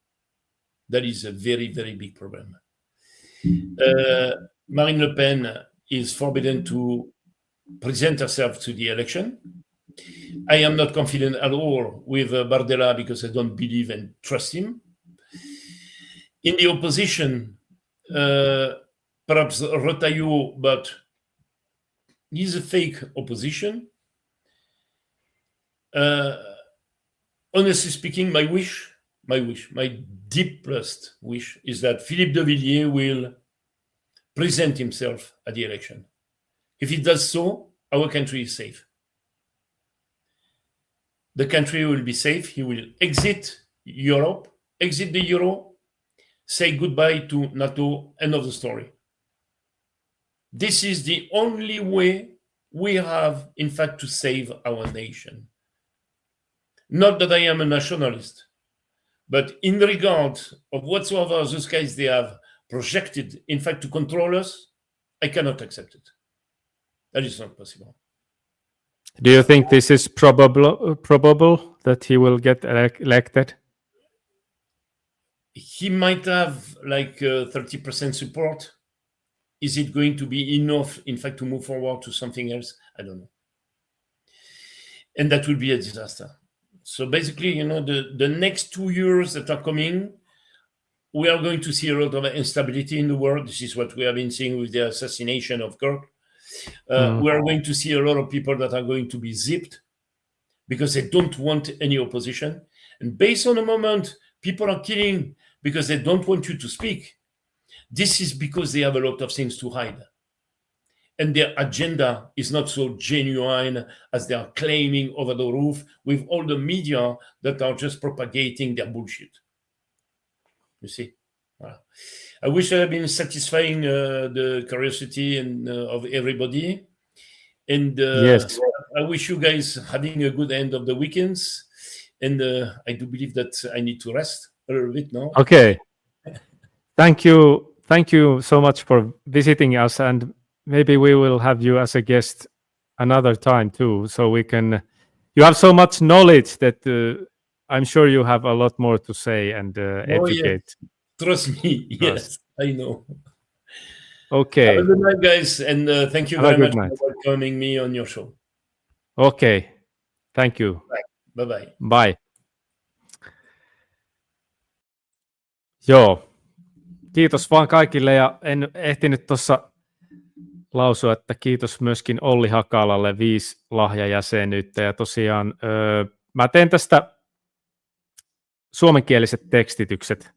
That is a very, very big problem. Marine Le Pen is forbidden to present herself to the election. I am not confident at all with Bardella because I don't believe and trust him. In the opposition, perhaps Retailleau, but he's a fake opposition. Honestly speaking, my deepest wish is that Philippe de Villiers will present himself at the election. If he does so, our country is safe. The country will be safe. He will exit Europe, exit the euro, say goodbye to NATO, end of the story. This is the only way we have, in fact, to save our nation. Not that I am a nationalist, but in regard of whatsoever those guys they have projected, in fact, to control us, I cannot accept it. That is not possible. Do you think this is probable that he will get elected? He might have like 30% support. Is it going to be enough, in fact, to move forward to something else? I don't know. And that will be a disaster. So basically, the next 2 years that are coming, we are going to see a lot of instability in the world. This is what we have been seeing with the assassination of Kirk. We are going to see a lot of people that are going to be zipped because they don't want any opposition. And based on the moment people are killing because they don't want you to speak, this is because they have a lot of things to hide. And their agenda is not so genuine as they are claiming over the roof with all the media that are just propagating their bullshit. You see? Voilà. I wish I had been satisfying the curiosity of everybody. And yes. I wish you guys having a good end of the weekends. And I do believe that I need to rest a little bit now. Okay. Thank you. Thank you so much for visiting us. And maybe we will have you as a guest another time too. So we can, you have so much knowledge that I'm sure you have a lot more to say and educate. Yeah. Trust me. Yes, I know. Okay. Have a good night, guys. And thank you very much for welcoming me on your show. Okay. Thank you. Bye-bye. Bye. Joo. Kiitos vaan kaikille ja en ehtinyt tuossa lausua, että kiitos myöskin Olli Hakalalle 5 lahjajäsenyyttä ja tosiaan mä teen tästä suomenkieliset tekstitykset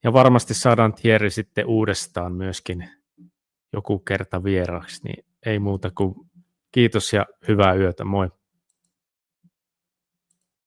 ja varmasti saadaan Thierry sitten uudestaan myöskin joku kerta vieraaksi, niin ei muuta kuin kiitos ja hyvää yötä, moi.